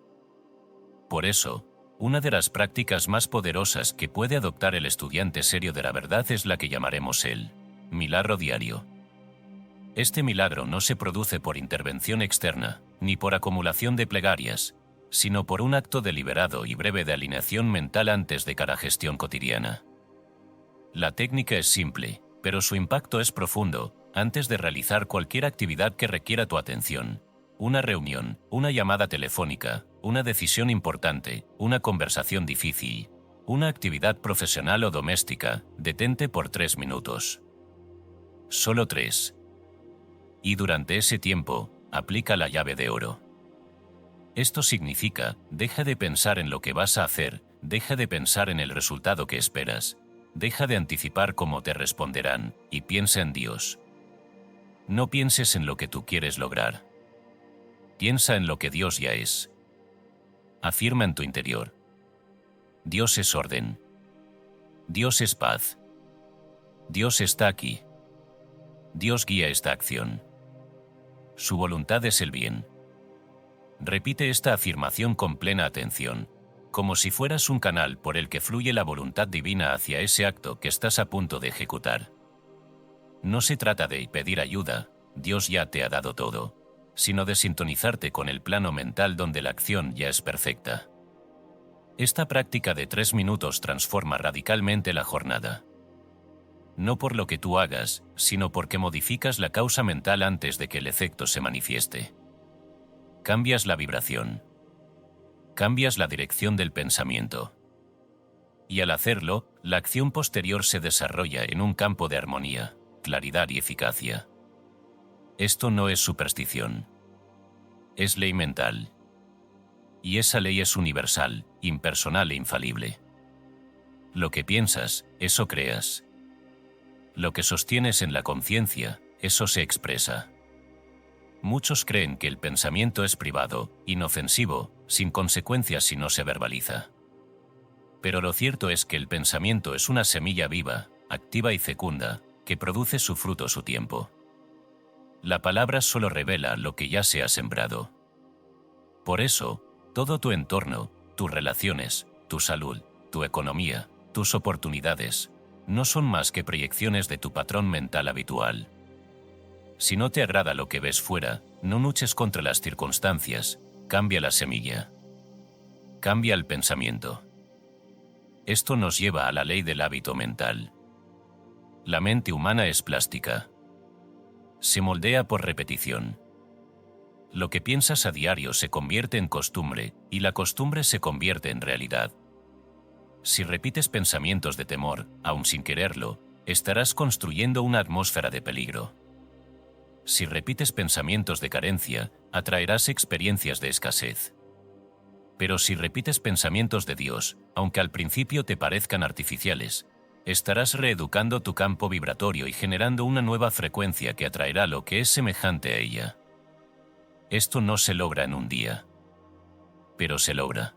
Por eso, una de las prácticas más poderosas que puede adoptar el estudiante serio de la verdad es la que llamaremos el milagro diario. Este milagro no se produce por intervención externa, ni por acumulación de plegarias, sino por un acto deliberado y breve de alineación mental antes de cada gestión cotidiana. La técnica es simple, pero su impacto es profundo. Antes de realizar cualquier actividad que requiera tu atención, una reunión, una llamada telefónica, una decisión importante, una conversación difícil, una actividad profesional o doméstica, detente por 3 minutos. Solo 3. Y durante ese tiempo, aplica la llave de oro. Esto significa, deja de pensar en lo que vas a hacer, deja de pensar en el resultado que esperas, deja de anticipar cómo te responderán, y piensa en Dios. No pienses en lo que tú quieres lograr. Piensa en lo que Dios ya es. Afirma en tu interior: Dios es orden. Dios es paz. Dios está aquí. Dios guía esta acción. Su voluntad es el bien. Repite esta afirmación con plena atención, como si fueras un canal por el que fluye la voluntad divina hacia ese acto que estás a punto de ejecutar. No se trata de pedir ayuda, Dios ya te ha dado todo, sino de sintonizarte con el plano mental donde la acción ya es perfecta. Esta práctica de 3 minutos transforma radicalmente la jornada. No por lo que tú hagas, sino porque modificas la causa mental antes de que el efecto se manifieste. Cambias la vibración. Cambias la dirección del pensamiento. Y al hacerlo, la acción posterior se desarrolla en un campo de armonía, claridad y eficacia. Esto no es superstición. Es ley mental. Y esa ley es universal, impersonal e infalible. Lo que piensas, eso creas. Lo que sostienes en la conciencia, eso se expresa. Muchos creen que el pensamiento es privado, inofensivo, sin consecuencias si no se verbaliza. Pero lo cierto es que el pensamiento es una semilla viva, activa y fecunda, que produce su fruto a su tiempo. La palabra solo revela lo que ya se ha sembrado. Por eso, todo tu entorno, tus relaciones, tu salud, tu economía, tus oportunidades, no son más que proyecciones de tu patrón mental habitual. Si no te agrada lo que ves fuera, no luches contra las circunstancias, cambia la semilla. Cambia el pensamiento. Esto nos lleva a la ley del hábito mental. La mente humana es plástica. Se moldea por repetición. Lo que piensas a diario se convierte en costumbre, y la costumbre se convierte en realidad. Si repites pensamientos de temor, aun sin quererlo, estarás construyendo una atmósfera de peligro. Si repites pensamientos de carencia, atraerás experiencias de escasez. Pero si repites pensamientos de Dios, aunque al principio te parezcan artificiales, estarás reeducando tu campo vibratorio y generando una nueva frecuencia que atraerá lo que es semejante a ella. Esto no se logra en un día, pero se logra.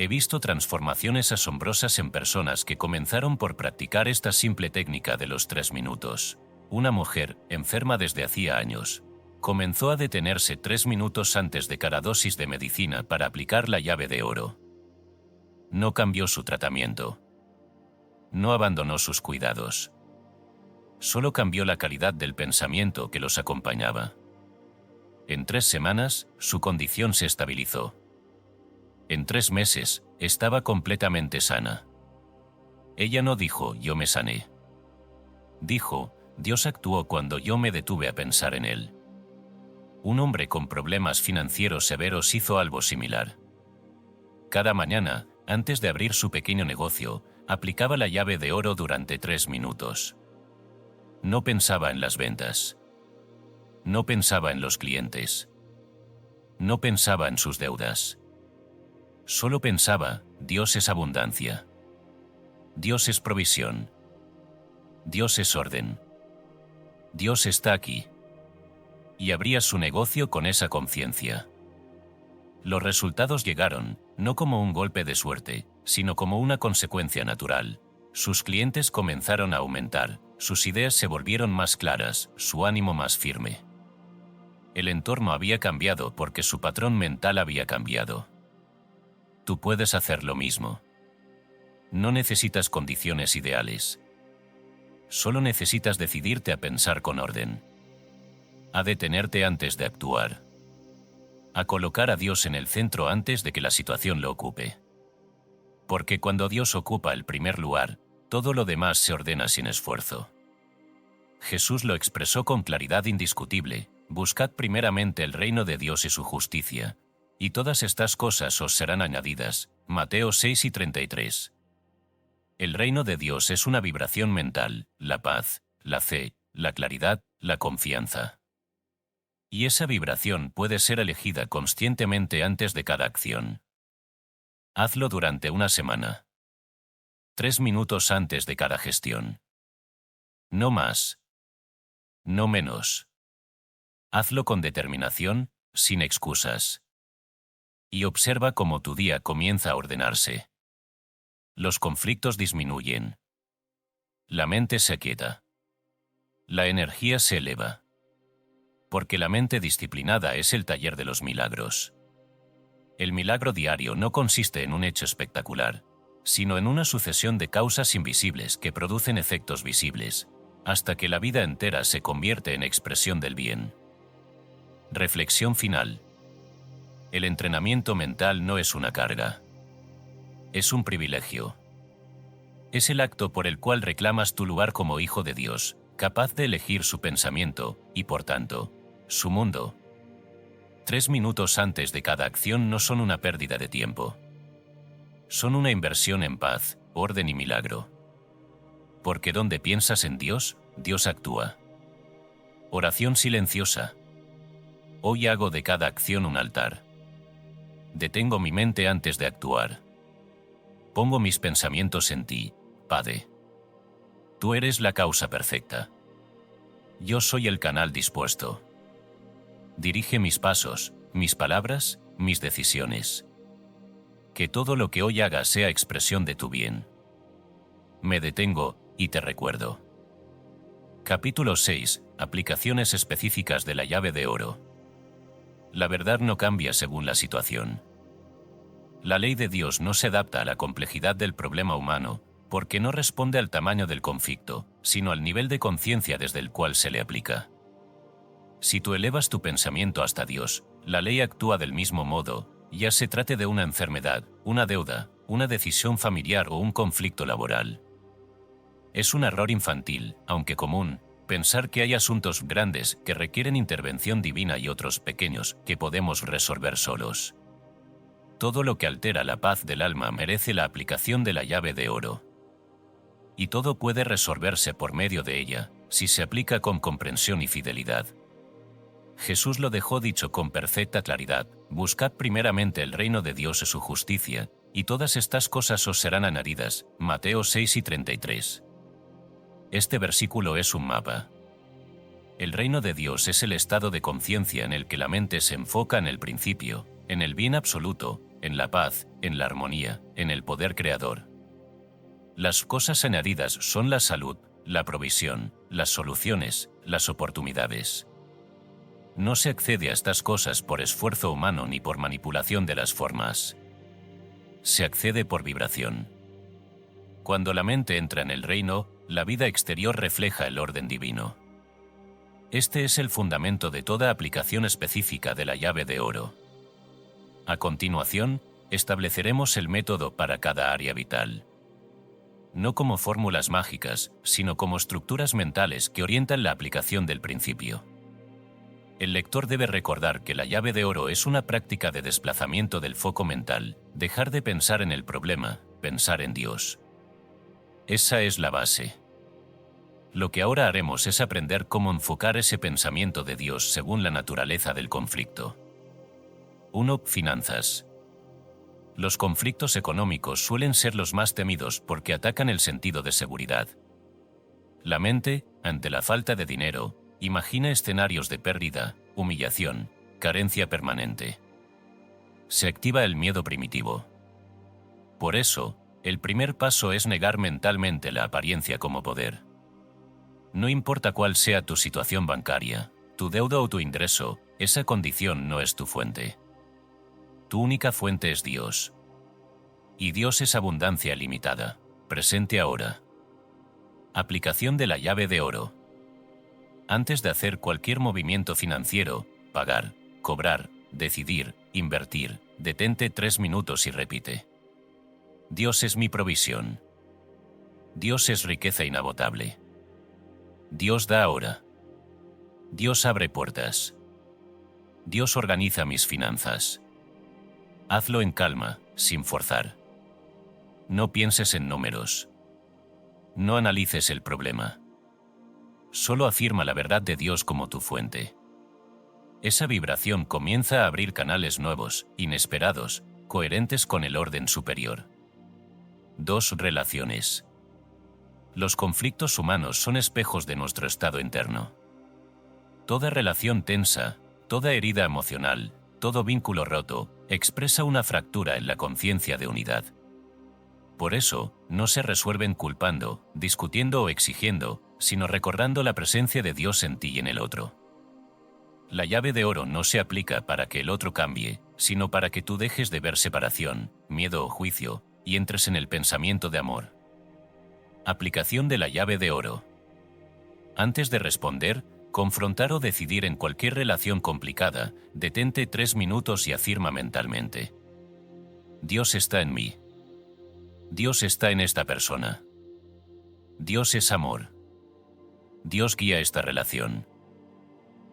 He visto transformaciones asombrosas en personas que comenzaron por practicar esta simple técnica de los 3 minutos. Una mujer, enferma desde hacía años, comenzó a detenerse 3 minutos antes de cada dosis de medicina para aplicar la llave de oro. No cambió su tratamiento. No abandonó sus cuidados. Solo cambió la calidad del pensamiento que los acompañaba. En 3 semanas, su condición se estabilizó. En 3 meses, estaba completamente sana. Ella no dijo, yo me sané. Dijo, Dios actuó cuando yo me detuve a pensar en Él. Un hombre con problemas financieros severos hizo algo similar. Cada mañana, antes de abrir su pequeño negocio, aplicaba la llave de oro durante 3 minutos. No pensaba en las ventas. No pensaba en los clientes. No pensaba en sus deudas. Solo pensaba, Dios es abundancia. Dios es provisión. Dios es orden. Dios está aquí. Y abría su negocio con esa conciencia. Los resultados llegaron, no como un golpe de suerte, sino como una consecuencia natural. Sus clientes comenzaron a aumentar, sus ideas se volvieron más claras, su ánimo más firme. El entorno había cambiado porque su patrón mental había cambiado. Tú puedes hacer lo mismo. No necesitas condiciones ideales. Solo necesitas decidirte a pensar con orden. A detenerte antes de actuar. A colocar a Dios en el centro antes de que la situación lo ocupe. Porque cuando Dios ocupa el primer lugar, todo lo demás se ordena sin esfuerzo. Jesús lo expresó con claridad indiscutible: buscad primeramente el reino de Dios y su justicia, y todas estas cosas os serán añadidas. Mateo 6:33. El reino de Dios es una vibración mental, la paz, la fe, la claridad, la confianza. Y esa vibración puede ser elegida conscientemente antes de cada acción. Hazlo durante una semana. 3 minutos antes de cada gestión. No más. No menos. Hazlo con determinación, sin excusas. Y observa cómo tu día comienza a ordenarse. Los conflictos disminuyen. La mente se aquieta. La energía se eleva. Porque la mente disciplinada es el taller de los milagros. El milagro diario no consiste en un hecho espectacular, sino en una sucesión de causas invisibles que producen efectos visibles, hasta que la vida entera se convierte en expresión del bien. Reflexión final. El entrenamiento mental no es una carga. Es un privilegio. Es el acto por el cual reclamas tu lugar como hijo de Dios, capaz de elegir su pensamiento, y por tanto, su mundo. 3 minutos antes de cada acción no son una pérdida de tiempo. Son una inversión en paz, orden y milagro. Porque donde piensas en Dios, Dios actúa. Oración silenciosa. Hoy hago de cada acción un altar. Detengo mi mente antes de actuar. Pongo mis pensamientos en ti, Padre. Tú eres la causa perfecta. Yo soy el canal dispuesto. Dirige mis pasos, mis palabras, mis decisiones. Que todo lo que hoy haga sea expresión de tu bien. Me detengo y te recuerdo. Capítulo 6. Aplicaciones específicas de la llave de oro. La verdad no cambia según la situación. La ley de Dios no se adapta a la complejidad del problema humano, porque no responde al tamaño del conflicto, sino al nivel de conciencia desde el cual se le aplica. Si tú elevas tu pensamiento hasta Dios, la ley actúa del mismo modo, ya se trate de una enfermedad, una deuda, una decisión familiar o un conflicto laboral. Es un error infantil, aunque común, pensar que hay asuntos grandes que requieren intervención divina y otros pequeños que podemos resolver solos. Todo lo que altera la paz del alma merece la aplicación de la llave de oro. Y todo puede resolverse por medio de ella, si se aplica con comprensión y fidelidad. Jesús lo dejó dicho con perfecta claridad: buscad primeramente el reino de Dios y su justicia, y todas estas cosas os serán añadidas. Mateo 6:33. Este versículo es un mapa. El reino de Dios es el estado de conciencia en el que la mente se enfoca en el principio, en el bien absoluto, en la paz, en la armonía, en el poder creador. Las cosas añadidas son la salud, la provisión, las soluciones, las oportunidades. No se accede a estas cosas por esfuerzo humano ni por manipulación de las formas. Se accede por vibración. Cuando la mente entra en el reino, la vida exterior refleja el orden divino. Este es el fundamento de toda aplicación específica de la llave de oro. A continuación, estableceremos el método para cada área vital. No como fórmulas mágicas, sino como estructuras mentales que orientan la aplicación del principio. El lector debe recordar que la llave de oro es una práctica de desplazamiento del foco mental, dejar de pensar en el problema, pensar en Dios. Esa es la base. Lo que ahora haremos es aprender cómo enfocar ese pensamiento de Dios según la naturaleza del conflicto. 1. Finanzas. Los conflictos económicos suelen ser los más temidos porque atacan el sentido de seguridad. La mente, ante la falta de dinero, imagina escenarios de pérdida, humillación, carencia permanente. Se activa el miedo primitivo. Por eso, el primer paso es negar mentalmente la apariencia como poder. No importa cuál sea tu situación bancaria, tu deuda o tu ingreso, esa condición no es tu fuente. Tu única fuente es Dios. Y Dios es abundancia ilimitada, presente ahora. Aplicación de la llave de oro. Antes de hacer cualquier movimiento financiero, pagar, cobrar, decidir, invertir, detente 3 minutos y repite. Dios es mi provisión. Dios es riqueza inagotable. Dios da ahora. Dios abre puertas. Dios organiza mis finanzas. Hazlo en calma, sin forzar. No pienses en números. No analices el problema. Solo afirma la verdad de Dios como tu fuente. Esa vibración comienza a abrir canales nuevos, inesperados, coherentes con el orden superior. 2. Relaciones. Los conflictos humanos son espejos de nuestro estado interno. Toda relación tensa, toda herida emocional, todo vínculo roto, expresa una fractura en la conciencia de unidad. Por eso, no se resuelven culpando, discutiendo o exigiendo, sino recordando la presencia de Dios en ti y en el otro. La llave de oro no se aplica para que el otro cambie, sino para que tú dejes de ver separación, miedo o juicio, y entres en el pensamiento de amor. Aplicación de la llave de oro. Antes de responder, confrontar o decidir en cualquier relación complicada, detente 3 minutos y afirma mentalmente. Dios está en mí. Dios está en esta persona. Dios es amor. Dios guía esta relación.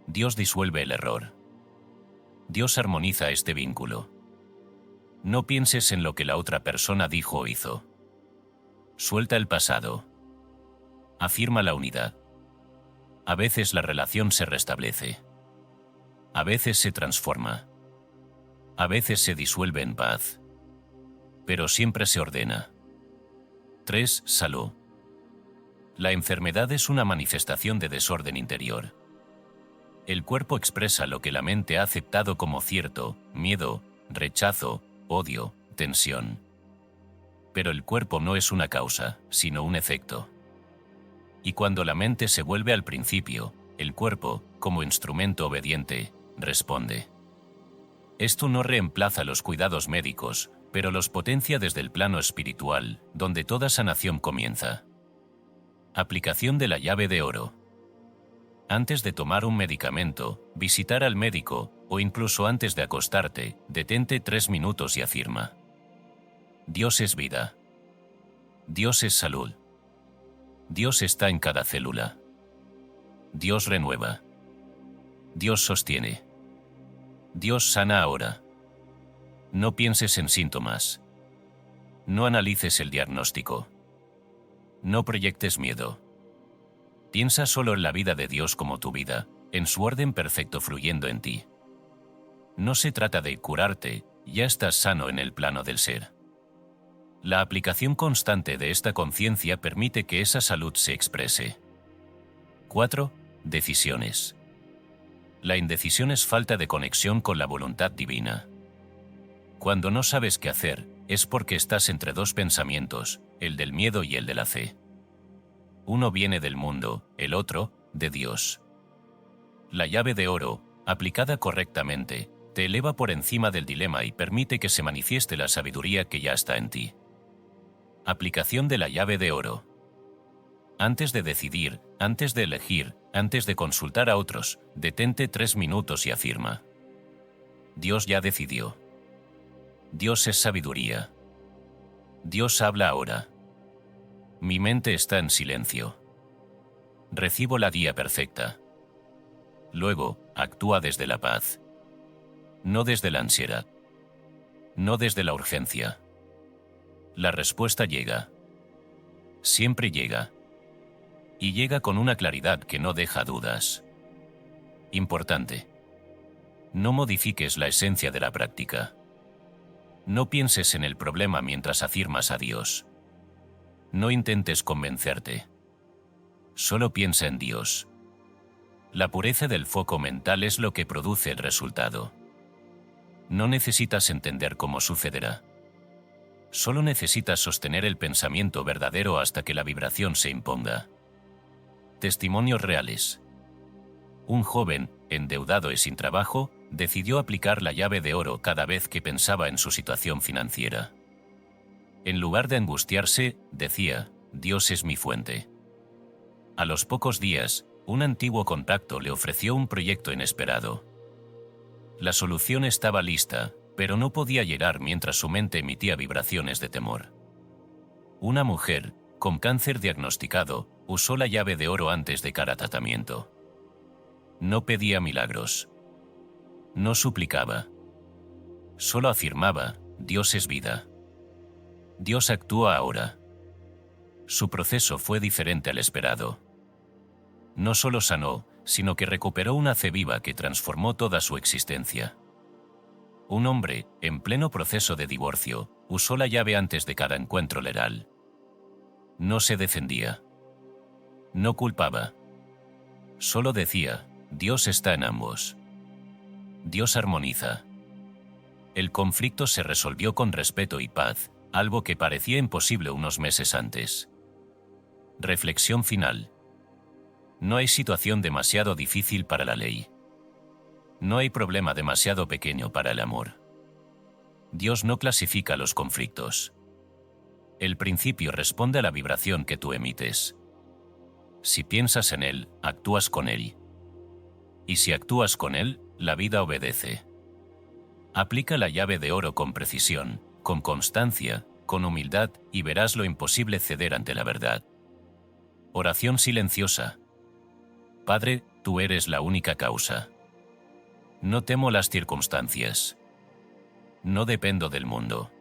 Dios disuelve el error. Dios armoniza este vínculo. No pienses en lo que la otra persona dijo o hizo. Suelta el pasado. Afirma la unidad. A veces la relación se restablece. A veces se transforma. A veces se disuelve en paz. Pero siempre se ordena. 3. Salud. La enfermedad es una manifestación de desorden interior. El cuerpo expresa lo que la mente ha aceptado como cierto: miedo, rechazo, odio, tensión. Pero el cuerpo no es una causa, sino un efecto. Y cuando la mente se vuelve al principio, el cuerpo, como instrumento obediente, responde. Esto no reemplaza los cuidados médicos, pero los potencia desde el plano espiritual, donde toda sanación comienza. Aplicación de la llave de oro. Antes de tomar un medicamento, visitar al médico, o incluso antes de acostarte, detente 3 minutos y afirma. Dios es vida. Dios es salud. Dios está en cada célula. Dios renueva. Dios sostiene. Dios sana ahora. No pienses en síntomas. No analices el diagnóstico. No proyectes miedo. Piensa solo en la vida de Dios como tu vida, en su orden perfecto fluyendo en ti. No se trata de curarte, ya estás sano en el plano del ser. La aplicación constante de esta conciencia permite que esa salud se exprese. 4. Decisiones. La indecisión es falta de conexión con la voluntad divina. Cuando no sabes qué hacer, es porque estás entre dos pensamientos, el del miedo y el de la fe. Uno viene del mundo, el otro, de Dios. La llave de oro, aplicada correctamente, te eleva por encima del dilema y permite que se manifieste la sabiduría que ya está en ti. Aplicación de la llave de oro. Antes de decidir, antes de elegir, antes de consultar a otros, detente 3 minutos y afirma: Dios ya decidió. Dios es sabiduría. Dios habla ahora. Mi mente está en silencio. Recibo la guía perfecta. Luego, actúa desde la paz. No desde la ansiedad. No desde la urgencia. La respuesta llega. Siempre llega. Y llega con una claridad que no deja dudas. Importante. No modifiques la esencia de la práctica. No pienses en el problema mientras afirmas a Dios. No intentes convencerte. Solo piensa en Dios. La pureza del foco mental es lo que produce el resultado. No necesitas entender cómo sucederá. Solo necesitas sostener el pensamiento verdadero hasta que la vibración se imponga. Testimonios reales. Un joven, endeudado y sin trabajo, decidió aplicar la llave de oro cada vez que pensaba en su situación financiera. En lugar de angustiarse, decía: Dios es mi fuente. A los pocos días, un antiguo contacto le ofreció un proyecto inesperado. La solución estaba lista, pero no podía llegar mientras su mente emitía vibraciones de temor. Una mujer, con cáncer diagnosticado, usó la llave de oro antes de cada tratamiento. No pedía milagros. No suplicaba. Solo afirmaba: Dios es vida. Dios actúa ahora. Su proceso fue diferente al esperado. No solo sanó, sino que recuperó una fe viva que transformó toda su existencia. Un hombre, en pleno proceso de divorcio, usó la llave antes de cada encuentro legal. No se defendía. No culpaba. Solo decía: Dios está en ambos. Dios armoniza. El conflicto se resolvió con respeto y paz, algo que parecía imposible unos meses antes. Reflexión final. No hay situación demasiado difícil para la ley. No hay problema demasiado pequeño para el amor. Dios no clasifica los conflictos. El principio responde a la vibración que tú emites. Si piensas en Él, actúas con Él. Y si actúas con Él, la vida obedece. Aplica la llave de oro con precisión, con constancia, con humildad y verás lo imposible ceder ante la verdad. Oración silenciosa. Padre, tú eres la única causa. No temo las circunstancias. No dependo del mundo.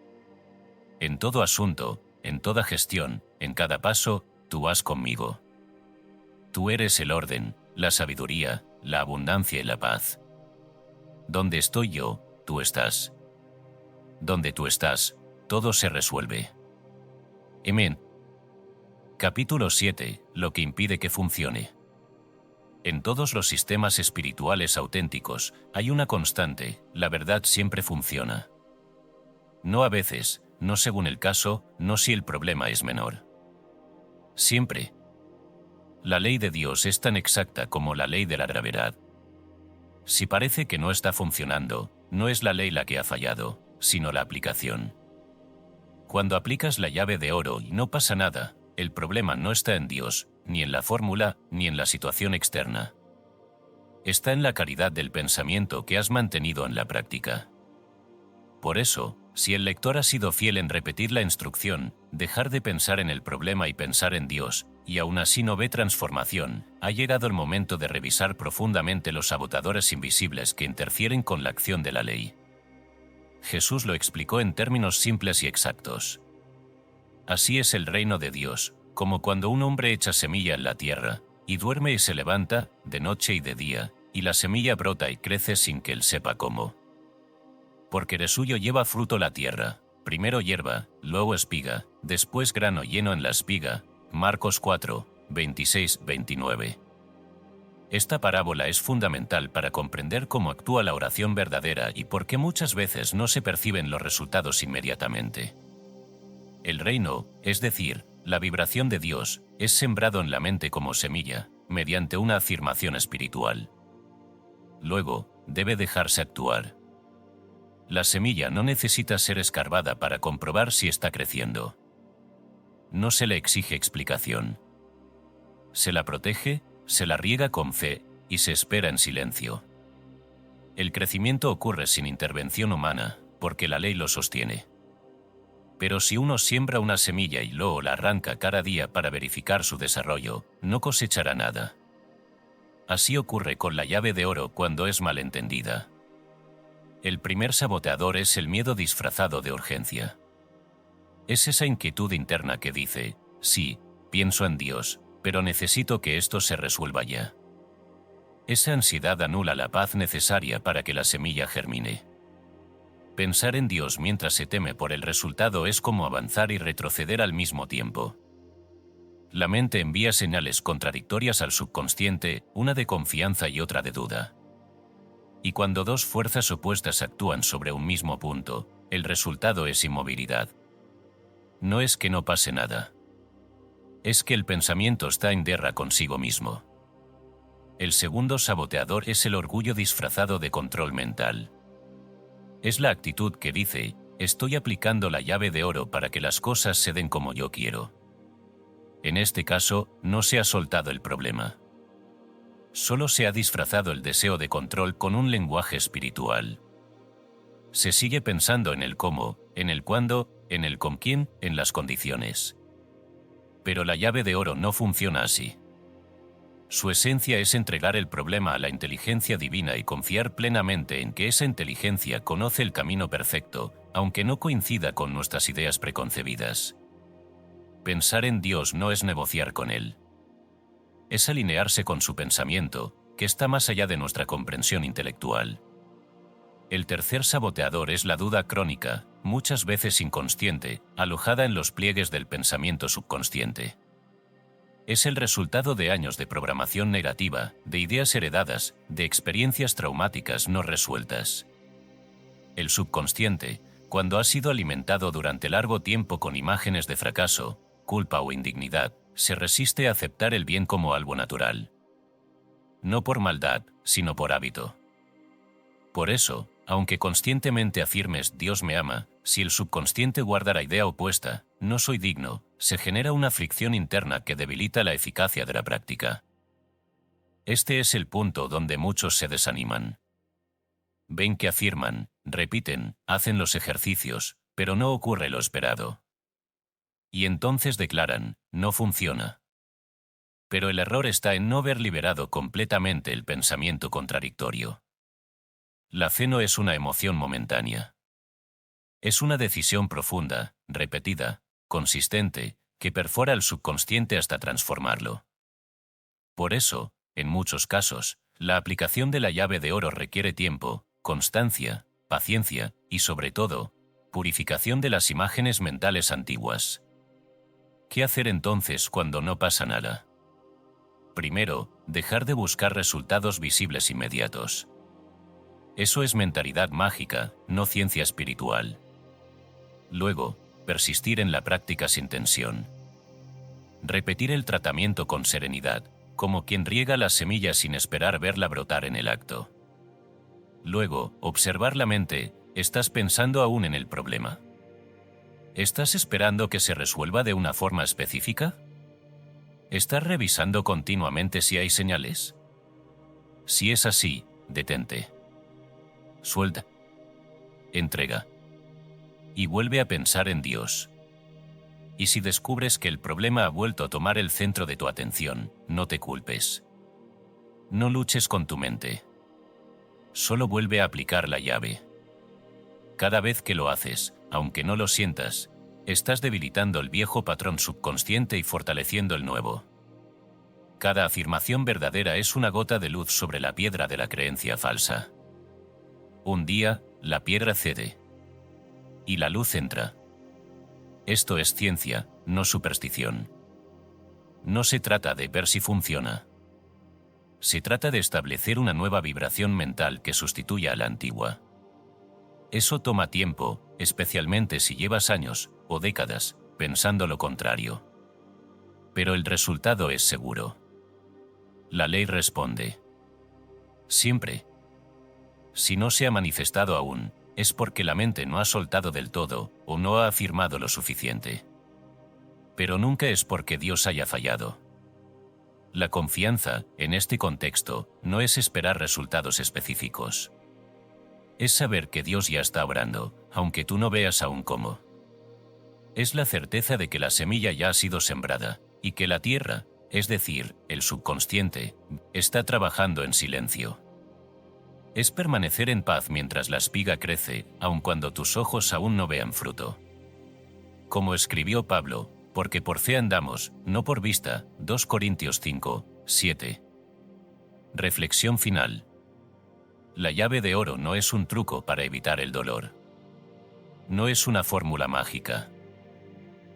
En todo asunto, en toda gestión, en cada paso, tú vas conmigo. Tú eres el orden, la sabiduría, la abundancia y la paz. Donde estoy yo, tú estás. Donde tú estás, todo se resuelve. Amén. Capítulo 7. Lo que impide que funcione. En todos los sistemas espirituales auténticos hay una constante: la verdad siempre funciona. No a veces, no según el caso, no si el problema es menor. Siempre. La ley de Dios es tan exacta como la ley de la gravedad. Si parece que no está funcionando, no es la ley la que ha fallado, sino la aplicación. Cuando aplicas la llave de oro y no pasa nada, el problema no está en Dios, ni en la fórmula, ni en la situación externa. Está en la calidad del pensamiento que has mantenido en la práctica. Por eso, si el lector ha sido fiel en repetir la instrucción, dejar de pensar en el problema y pensar en Dios, y aún así no ve transformación, ha llegado el momento de revisar profundamente los sabotadores invisibles que interfieren con la acción de la ley. Jesús lo explicó en términos simples y exactos. Así es el reino de Dios, como cuando un hombre echa semilla en la tierra, y duerme y se levanta, de noche y de día, y la semilla brota y crece sin que él sepa cómo. Porque de suyo lleva fruto la tierra, primero hierba, luego espiga, después grano lleno en la espiga. Marcos 4, 26-29. Esta parábola es fundamental para comprender cómo actúa la oración verdadera y por qué muchas veces no se perciben los resultados inmediatamente. El reino, es decir, la vibración de Dios, es sembrado en la mente como semilla, mediante una afirmación espiritual. Luego, debe dejarse actuar. La semilla no necesita ser escarbada para comprobar si está creciendo. No se le exige explicación. Se la protege, se la riega con fe y se espera en silencio. El crecimiento ocurre sin intervención humana, porque la ley lo sostiene. Pero si uno siembra una semilla y luego la arranca cada día para verificar su desarrollo, no cosechará nada. Así ocurre con la llave de oro cuando es malentendida. El primer saboteador es el miedo disfrazado de urgencia. Es esa inquietud interna que dice, sí, pienso en Dios, pero necesito que esto se resuelva ya. Esa ansiedad anula la paz necesaria para que la semilla germine. Pensar en Dios mientras se teme por el resultado es como avanzar y retroceder al mismo tiempo. La mente envía señales contradictorias al subconsciente, una de confianza y otra de duda. Y cuando dos fuerzas opuestas actúan sobre un mismo punto, el resultado es inmovilidad. No es que no pase nada. Es que el pensamiento está en guerra consigo mismo. El segundo saboteador es el orgullo disfrazado de control mental. Es la actitud que dice, estoy aplicando la llave de oro para que las cosas se den como yo quiero. En este caso, no se ha soltado el problema. Solo se ha disfrazado el deseo de control con un lenguaje espiritual. Se sigue pensando en el cómo, en el cuándo, en el con quién, en las condiciones. Pero la llave de oro no funciona así. Su esencia es entregar el problema a la inteligencia divina y confiar plenamente en que esa inteligencia conoce el camino perfecto, aunque no coincida con nuestras ideas preconcebidas. Pensar en Dios no es negociar con Él. Es alinearse con su pensamiento, que está más allá de nuestra comprensión intelectual. El tercer saboteador es la duda crónica, muchas veces inconsciente, alojada en los pliegues del pensamiento subconsciente. Es el resultado de años de programación negativa, de ideas heredadas, de experiencias traumáticas no resueltas. El subconsciente, cuando ha sido alimentado durante largo tiempo con imágenes de fracaso, culpa o indignidad, se resiste a aceptar el bien como algo natural. No por maldad, sino por hábito. Por eso, aunque conscientemente afirmes Dios me ama, si el subconsciente guarda la idea opuesta, no soy digno, se genera una fricción interna que debilita la eficacia de la práctica. Este es el punto donde muchos se desaniman. Ven que afirman, repiten, hacen los ejercicios, pero no ocurre lo esperado. Y entonces declaran, no funciona. Pero el error está en no haber liberado completamente el pensamiento contradictorio. La fe no es una emoción momentánea. Es una decisión profunda, repetida, consistente, que perfora el subconsciente hasta transformarlo. Por eso, en muchos casos, la aplicación de la llave de oro requiere tiempo, constancia, paciencia y, sobre todo, purificación de las imágenes mentales antiguas. ¿Qué hacer entonces cuando no pasa nada? Primero, dejar de buscar resultados visibles inmediatos. Eso es mentalidad mágica, no ciencia espiritual. Luego, persistir en la práctica sin tensión. Repetir el tratamiento con serenidad, como quien riega la semilla sin esperar verla brotar en el acto. Luego, observar la mente, ¿estás pensando aún en el problema? ¿Estás esperando que se resuelva de una forma específica? ¿Estás revisando continuamente si hay señales? Si es así, detente. Suelta. Entrega. Y vuelve a pensar en Dios. Y si descubres que el problema ha vuelto a tomar el centro de tu atención, no te culpes. No luches con tu mente. Solo vuelve a aplicar la llave. Cada vez que lo haces, aunque no lo sientas, estás debilitando el viejo patrón subconsciente y fortaleciendo el nuevo. Cada afirmación verdadera es una gota de luz sobre la piedra de la creencia falsa. Un día, la piedra cede. Y la luz entra. Esto es ciencia, no superstición. No se trata de ver si funciona. Se trata de establecer una nueva vibración mental que sustituya a la antigua. Eso toma tiempo, especialmente si llevas años o décadas pensando lo contrario. Pero el resultado es seguro. La ley responde. Siempre. Si no se ha manifestado aún, es porque la mente no ha soltado del todo o no ha afirmado lo suficiente. Pero nunca es porque Dios haya fallado. La confianza, en este contexto, no es esperar resultados específicos. Es saber que Dios ya está obrando, aunque tú no veas aún cómo. Es la certeza de que la semilla ya ha sido sembrada, y que la tierra, es decir, el subconsciente, está trabajando en silencio. Es permanecer en paz mientras la espiga crece, aun cuando tus ojos aún no vean fruto. Como escribió Pablo, porque por fe andamos, no por vista, 2 Corintios 5, 7. Reflexión final. La llave de oro no es un truco para evitar el dolor. No es una fórmula mágica.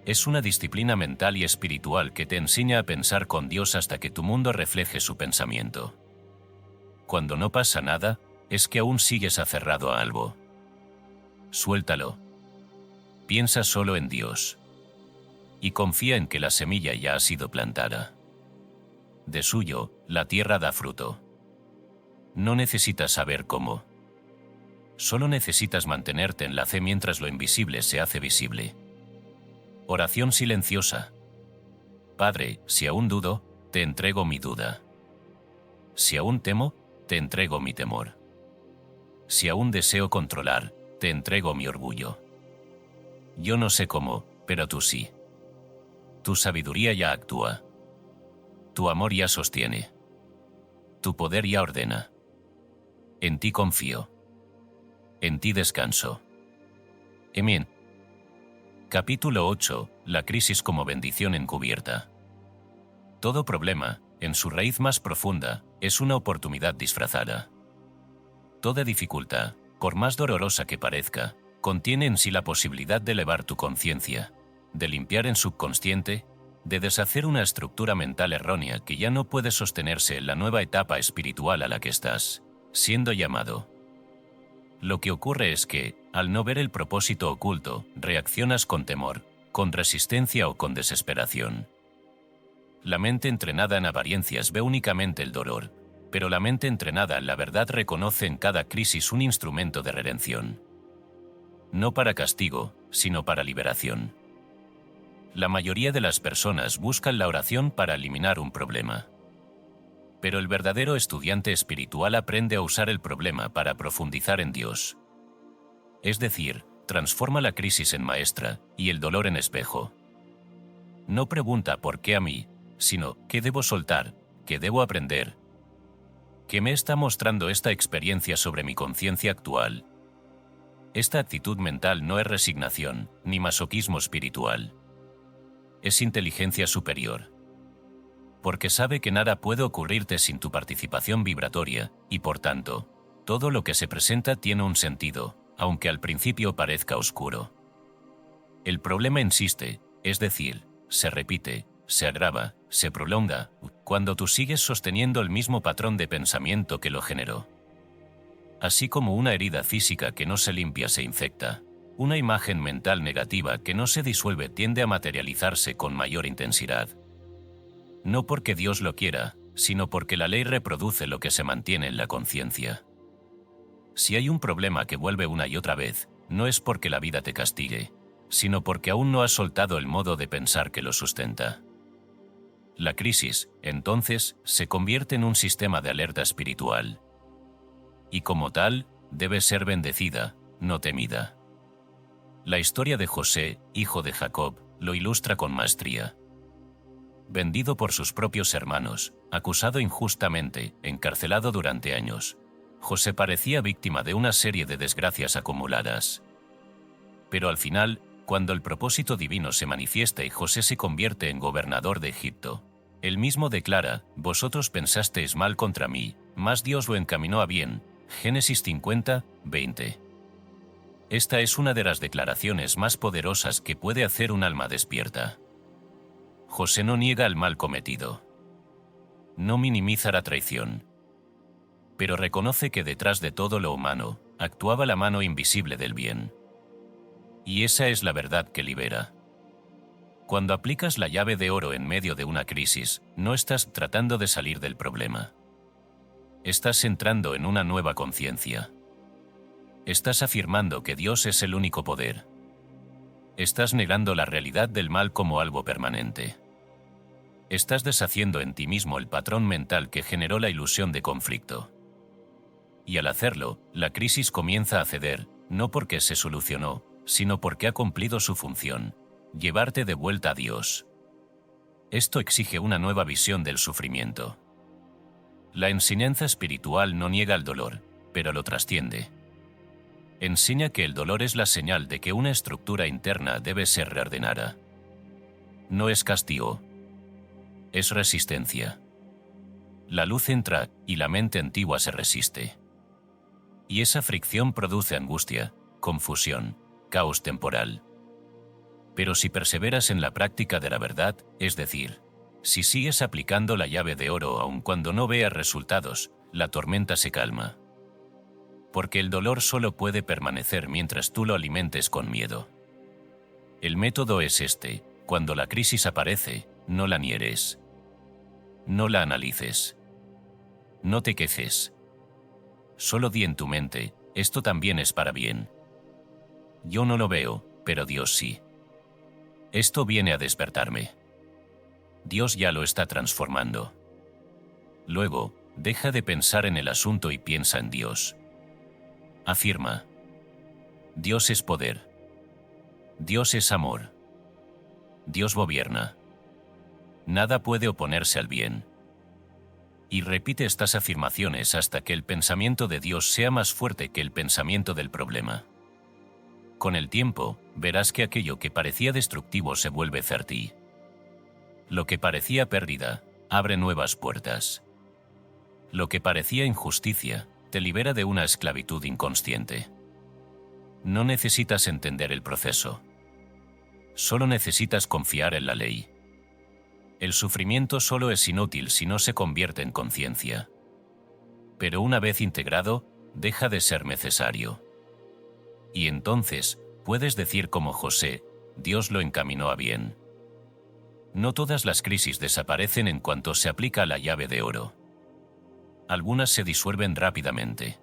Es una disciplina mental y espiritual que te enseña a pensar con Dios hasta que tu mundo refleje su pensamiento. Cuando no pasa nada, es que aún sigues aferrado a algo. Suéltalo. Piensa solo en Dios. Y confía en que la semilla ya ha sido plantada. De suyo, la tierra da fruto. No necesitas saber cómo. Solo necesitas mantenerte en la fe mientras lo invisible se hace visible. Oración silenciosa. Padre, si aún dudo, te entrego mi duda. Si aún temo, te entrego mi temor. Si aún deseo controlar, te entrego mi orgullo. Yo no sé cómo, pero tú sí. Tu sabiduría ya actúa. Tu amor ya sostiene. Tu poder ya ordena. En ti confío. En ti descanso. Amén. Capítulo 8. La crisis como bendición encubierta. Todo problema, en su raíz más profunda, es una oportunidad disfrazada. Toda dificultad, por más dolorosa que parezca, contiene en sí la posibilidad de elevar tu conciencia, de limpiar en subconsciente, de deshacer una estructura mental errónea que ya no puede sostenerse en la nueva etapa espiritual a la que estás siendo llamado. Lo que ocurre es que, al no ver el propósito oculto, reaccionas con temor, con resistencia o con desesperación. La mente entrenada en apariencias ve únicamente el dolor, pero la mente entrenada en la verdad reconoce en cada crisis un instrumento de redención. No para castigo, sino para liberación. La mayoría de las personas buscan la oración para eliminar un problema. Pero el verdadero estudiante espiritual aprende a usar el problema para profundizar en Dios. Es decir, transforma la crisis en maestra y el dolor en espejo. No pregunta por qué a mí, sino qué debo soltar, qué debo aprender. ¿Qué me está mostrando esta experiencia sobre mi conciencia actual? Esta actitud mental no es resignación, ni masoquismo espiritual. Es inteligencia superior. Porque sabe que nada puede ocurrirte sin tu participación vibratoria, y por tanto, todo lo que se presenta tiene un sentido, aunque al principio parezca oscuro. El problema insiste, es decir, se repite, se agrava, se prolonga, cuando tú sigues sosteniendo el mismo patrón de pensamiento que lo generó. Así como una herida física que no se limpia se infecta, una imagen mental negativa que no se disuelve tiende a materializarse con mayor intensidad. No porque Dios lo quiera, sino porque la ley reproduce lo que se mantiene en la conciencia. Si hay un problema que vuelve una y otra vez, no es porque la vida te castigue, sino porque aún no has soltado el modo de pensar que lo sustenta. La crisis, entonces, se convierte en un sistema de alerta espiritual. Y como tal, debe ser bendecida, no temida. La historia de José, hijo de Jacob, lo ilustra con maestría. Vendido por sus propios hermanos, acusado injustamente, encarcelado durante años, José parecía víctima de una serie de desgracias acumuladas. Pero al final, cuando el propósito divino se manifiesta y José se convierte en gobernador de Egipto, él mismo declara: «Vosotros pensasteis mal contra mí, mas Dios lo encaminó a bien». Génesis 50, 20. Esta es una de las declaraciones más poderosas que puede hacer un alma despierta. José no niega el mal cometido. No minimiza la traición, pero reconoce que detrás de todo lo humano actuaba la mano invisible del bien. Y esa es la verdad que libera. Cuando aplicas la llave de oro en medio de una crisis, no estás tratando de salir del problema. Estás entrando en una nueva conciencia. Estás afirmando que Dios es el único poder. Estás negando la realidad del mal como algo permanente. Estás deshaciendo en ti mismo el patrón mental que generó la ilusión de conflicto. Y al hacerlo, la crisis comienza a ceder, no porque se solucionó, sino porque ha cumplido su función: llevarte de vuelta a Dios. Esto exige una nueva visión del sufrimiento. La enseñanza espiritual no niega el dolor, pero lo trasciende. Enseña que el dolor es la señal de que una estructura interna debe ser reordenada. No es castigo. Es resistencia. La luz entra y la mente antigua se resiste. Y esa fricción produce angustia, confusión, caos temporal. Pero si perseveras en la práctica de la verdad, es decir, si sigues aplicando la llave de oro aun cuando no veas resultados, la tormenta se calma. Porque el dolor solo puede permanecer mientras tú lo alimentes con miedo. El método es este: cuando la crisis aparece, no la niegues. No la analices. No te quejes. Solo di en tu mente: esto también es para bien. Yo no lo veo, pero Dios sí. Esto viene a despertarme. Dios ya lo está transformando. Luego, deja de pensar en el asunto y piensa en Dios. Afirma: Dios es poder. Dios es amor. Dios gobierna. Nada puede oponerse al bien. Y repite estas afirmaciones hasta que el pensamiento de Dios sea más fuerte que el pensamiento del problema. Con el tiempo, verás que aquello que parecía destructivo se vuelve fértil. Lo que parecía pérdida, abre nuevas puertas. Lo que parecía injusticia, te libera de una esclavitud inconsciente. No necesitas entender el proceso. Solo necesitas confiar en la ley. El sufrimiento solo es inútil si no se convierte en conciencia. Pero una vez integrado, deja de ser necesario. Y entonces, puedes decir como José: Dios lo encaminó a bien. No todas las crisis desaparecen en cuanto se aplica la llave de oro. Algunas se disuelven rápidamente.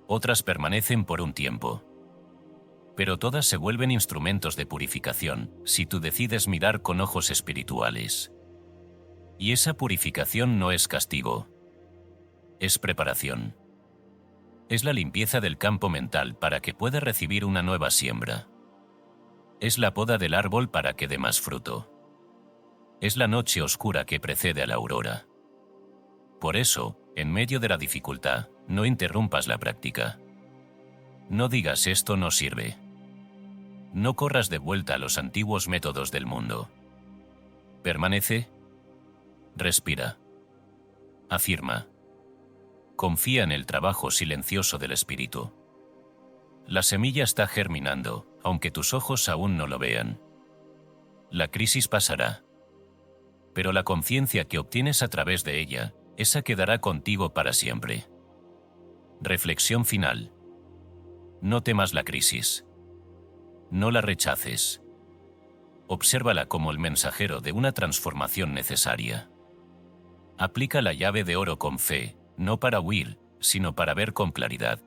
Otras permanecen por un tiempo. Pero todas se vuelven instrumentos de purificación, si tú decides mirar con ojos espirituales. Y esa purificación no es castigo. Es preparación. Es la limpieza del campo mental para que pueda recibir una nueva siembra. Es la poda del árbol para que dé más fruto. Es la noche oscura que precede a la aurora. Por eso, en medio de la dificultad, no interrumpas la práctica. No digas: esto no sirve. No corras de vuelta a los antiguos métodos del mundo. Permanece. Respira. Afirma. Confía en el trabajo silencioso del espíritu. La semilla está germinando, aunque tus ojos aún no lo vean. La crisis pasará. Pero la conciencia que obtienes a través de ella, esa quedará contigo para siempre. Reflexión final. No temas la crisis. No la rechaces. Obsérvala como el mensajero de una transformación necesaria. Aplica la llave de oro con fe, no para huir, sino para ver con claridad.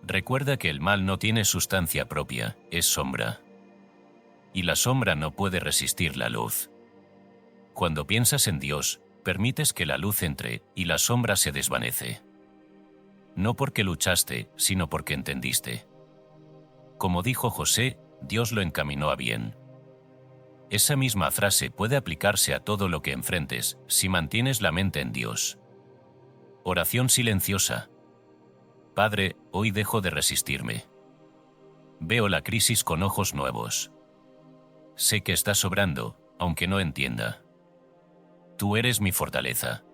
Recuerda que el mal no tiene sustancia propia, es sombra. Y la sombra no puede resistir la luz. Cuando piensas en Dios, permites que la luz entre y la sombra se desvanece. No porque luchaste, sino porque entendiste. Como dijo José, Dios lo encaminó a bien. Esa misma frase puede aplicarse a todo lo que enfrentes si mantienes la mente en Dios. Oración silenciosa. Padre, hoy dejo de resistirme. Veo la crisis con ojos nuevos. Sé que está sobrando, aunque no entienda. Tú eres mi fortaleza.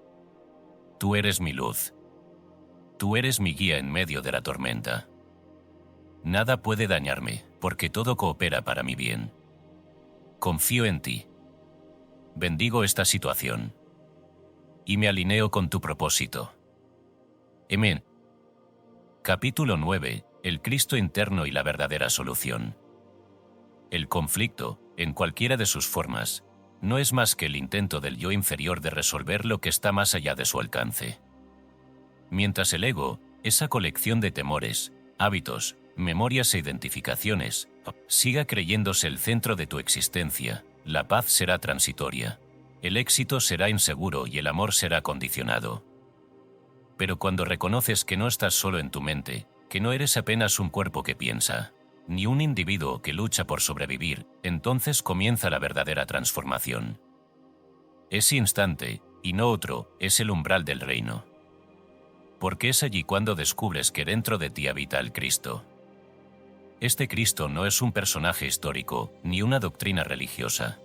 Tú eres mi luz. Tú eres mi guía en medio de la tormenta. Nada puede dañarme, porque todo coopera para mi bien. Confío en ti. Bendigo esta situación. y me alineo con tu propósito. Amén. Capítulo 9. El Cristo interno y la verdadera solución. El conflicto, en cualquiera de sus formas, no es más que el intento del yo inferior de resolver lo que está más allá de su alcance. Mientras el ego, esa colección de temores, hábitos, memorias e identificaciones, siga creyéndose el centro de tu existencia, la paz será transitoria, el éxito será inseguro y el amor será condicionado. Pero cuando reconoces que no estás solo en tu mente, que no eres apenas un cuerpo que piensa, ni un individuo que lucha por sobrevivir, entonces comienza la verdadera transformación. Ese instante, y no otro, es el umbral del reino. Porque es allí cuando descubres que dentro de ti habita el Cristo. Este Cristo no es un personaje histórico, ni una doctrina religiosa.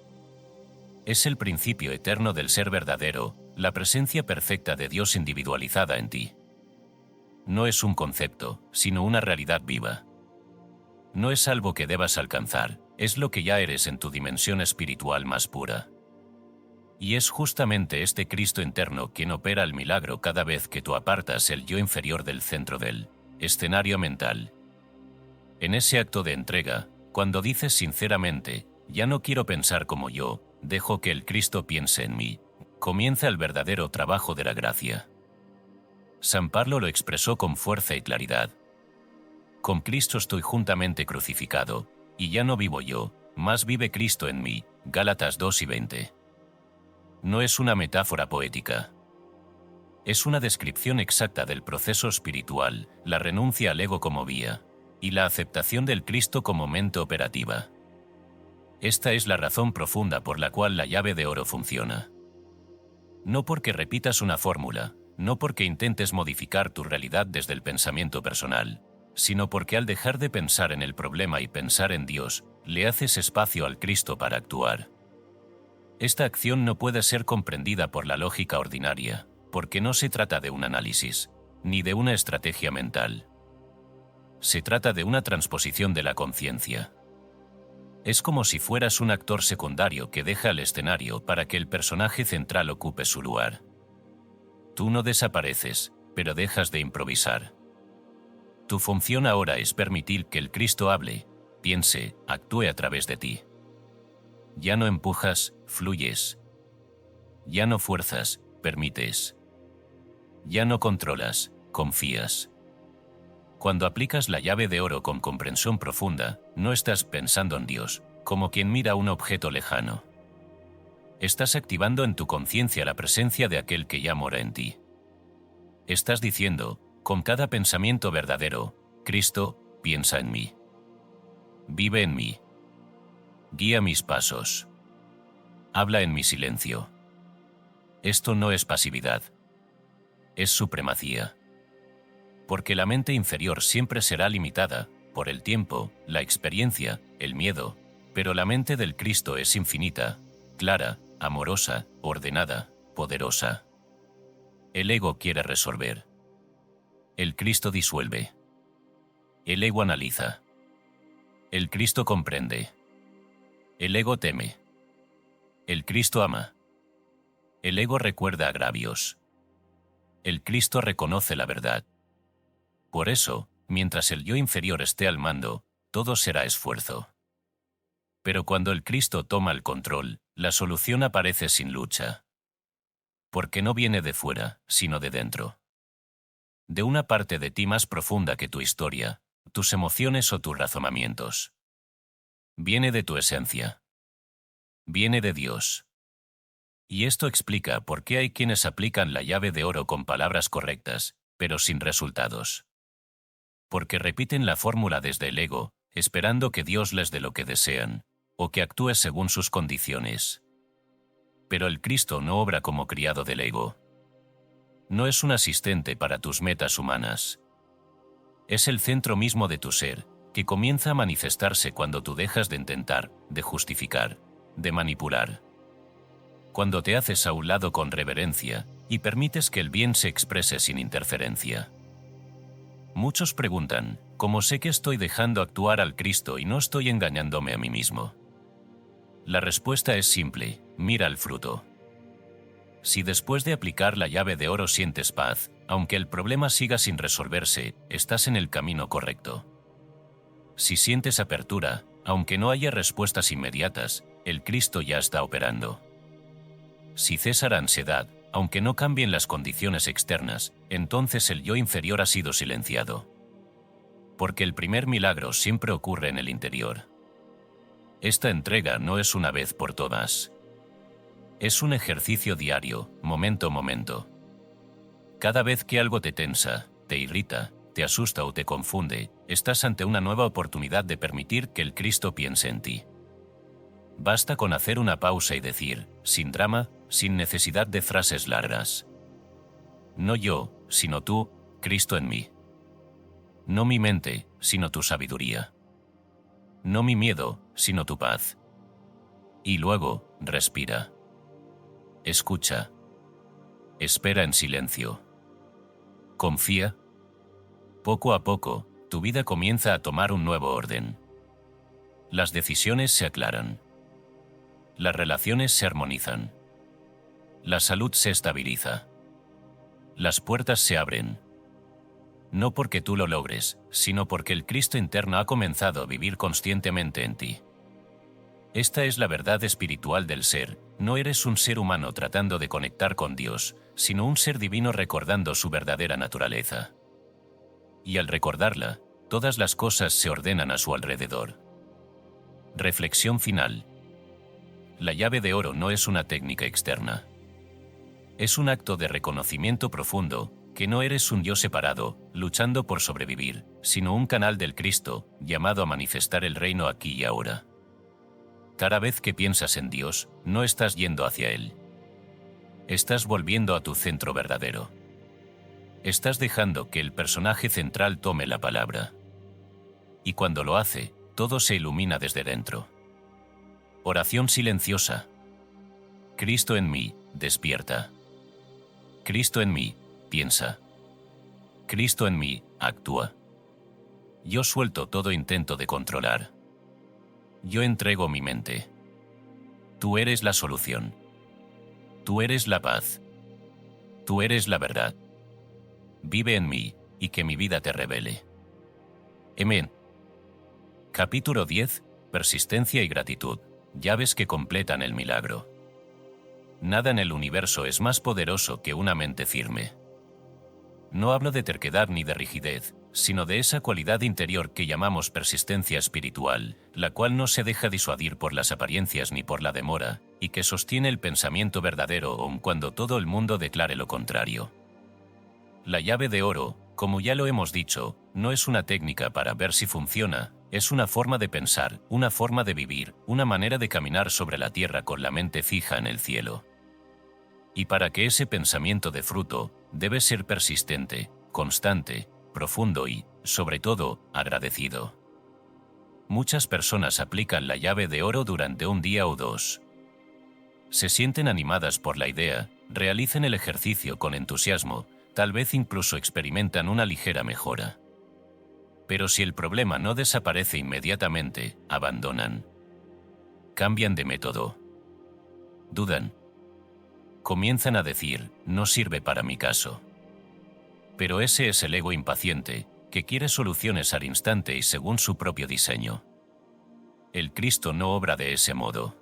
Es el principio eterno del ser verdadero, la presencia perfecta de Dios individualizada en ti. No es un concepto, sino una realidad viva. No es algo que debas alcanzar, es lo que ya eres en tu dimensión espiritual más pura. Y es justamente este Cristo interno quien opera el milagro cada vez que tú apartas el yo inferior del centro del escenario mental. En ese acto de entrega, cuando dices sinceramente, ya no quiero pensar como yo, dejo que el Cristo piense en mí, comienza el verdadero trabajo de la gracia. San Pablo lo expresó con fuerza y claridad. Con Cristo estoy juntamente crucificado, y ya no vivo yo, mas vive Cristo en mí. Gálatas 2:20. No es una metáfora poética. Es una descripción exacta del proceso espiritual, la renuncia al ego como vía, y la aceptación del Cristo como mente operativa. Esta es la razón profunda por la cual la llave de oro funciona. No porque repitas una fórmula, no porque intentes modificar tu realidad desde el pensamiento personal, sino porque al dejar de pensar en el problema y pensar en Dios, le haces espacio al Cristo para actuar. Esta acción no puede ser comprendida por la lógica ordinaria, porque no se trata de un análisis, ni de una estrategia mental. Se trata de una transposición de la conciencia. Es como si fueras un actor secundario que deja el escenario para que el personaje central ocupe su lugar. Tú no desapareces, pero dejas de improvisar. Tu función ahora es permitir que el Cristo hable, piense, actúe a través de ti. Ya no empujas, fluyes. Ya no fuerzas, permites. Ya no controlas, confías. Cuando aplicas la llave de oro con comprensión profunda, no estás pensando en Dios, como quien mira un objeto lejano. Estás activando en tu conciencia la presencia de aquel que ya mora en ti. Estás diciendo, con cada pensamiento verdadero, Cristo, piensa en mí. Vive en mí. Guía mis pasos. Habla en mi silencio. Esto no es pasividad. Es supremacía. Porque la mente inferior siempre será limitada, por el tiempo, la experiencia, el miedo, pero la mente del Cristo es infinita, clara, amorosa, ordenada, poderosa. El ego quiere resolver. El Cristo disuelve. El ego analiza. El Cristo comprende. El ego teme. El Cristo ama. El ego recuerda agravios. El Cristo reconoce la verdad. Por eso, mientras el yo inferior esté al mando, todo será esfuerzo. Pero cuando el Cristo toma el control, la solución aparece sin lucha. Porque no viene de fuera, sino de dentro. De una parte de ti más profunda que tu historia, tus emociones o tus razonamientos. Viene de tu esencia. Viene de Dios. Y esto explica por qué hay quienes aplican la llave de oro con palabras correctas, pero sin resultados. Porque repiten la fórmula desde el ego, esperando que Dios les dé lo que desean, o que actúe según sus condiciones. Pero el Cristo no obra como criado del ego. No es un asistente para tus metas humanas. Es el centro mismo de tu ser, que comienza a manifestarse cuando tú dejas de intentar, de justificar, de manipular. Cuando te haces a un lado con reverencia, y permites que el bien se exprese sin interferencia. Muchos preguntan, ¿cómo sé que estoy dejando actuar al Cristo y no estoy engañándome a mí mismo? La respuesta es simple, mira el fruto. Si después de aplicar la llave de oro sientes paz, aunque el problema siga sin resolverse, estás en el camino correcto. Si sientes apertura, aunque no haya respuestas inmediatas, el Cristo ya está operando. Si cesa la ansiedad, aunque no cambien las condiciones externas, entonces el yo inferior ha sido silenciado. Porque el primer milagro siempre ocurre en el interior. Esta entrega no es una vez por todas. Es un ejercicio diario, momento a momento. Cada vez que algo te tensa, te irrita, te asusta o te confunde, estás ante una nueva oportunidad de permitir que el Cristo piense en ti. Basta con hacer una pausa y decir, sin drama, sin necesidad de frases largas: no yo, sino tú, Cristo en mí. No mi mente, sino tu sabiduría. No mi miedo, sino tu paz. Y luego, respira. Escucha. Espera en silencio. Confía. Poco a poco, tu vida comienza a tomar un nuevo orden. Las decisiones se aclaran. Las relaciones se armonizan. La salud se estabiliza. Las puertas se abren. No porque tú lo logres, sino porque el Cristo interno ha comenzado a vivir conscientemente en ti. Esta es la verdad espiritual del ser. No eres un ser humano tratando de conectar con Dios, sino un ser divino recordando su verdadera naturaleza. Y al recordarla, todas las cosas se ordenan a su alrededor. Reflexión final. La llave de oro no es una técnica externa. Es un acto de reconocimiento profundo, que no eres un yo separado, luchando por sobrevivir, sino un canal del Cristo, llamado a manifestar el reino aquí y ahora. Cada vez que piensas en Dios, no estás yendo hacia Él. Estás volviendo a tu centro verdadero. Estás dejando que el personaje central tome la palabra. Y cuando lo hace, todo se ilumina desde dentro. Oración silenciosa. Cristo en mí, despierta. Cristo en mí, piensa. Cristo en mí, actúa. Yo suelto todo intento de controlar. Yo entrego mi mente. Tú eres la solución. Tú eres la paz. Tú eres la verdad. Vive en mí, y que mi vida te revele. Amén. Capítulo 10. Persistencia y gratitud. Llaves que completan el milagro. Nada en el universo es más poderoso que una mente firme. No hablo de terquedad ni de rigidez, sino de esa cualidad interior que llamamos persistencia espiritual, la cual no se deja disuadir por las apariencias ni por la demora, y que sostiene el pensamiento verdadero aun cuando todo el mundo declare lo contrario. La llave de oro, como ya lo hemos dicho, no es una técnica para ver si funciona, es una forma de pensar, una forma de vivir, una manera de caminar sobre la tierra con la mente fija en el cielo. Y para que ese pensamiento dé fruto, debe ser persistente, constante, profundo y, sobre todo, agradecido. Muchas personas aplican la llave de oro durante un día o dos. Se sienten animadas por la idea, realicen el ejercicio con entusiasmo, tal vez incluso experimentan una ligera mejora. Pero si el problema no desaparece inmediatamente, abandonan. Cambian de método. Dudan. Comienzan a decir, no sirve para mi caso. Pero ese es el ego impaciente, que quiere soluciones al instante y según su propio diseño. El Cristo no obra de ese modo.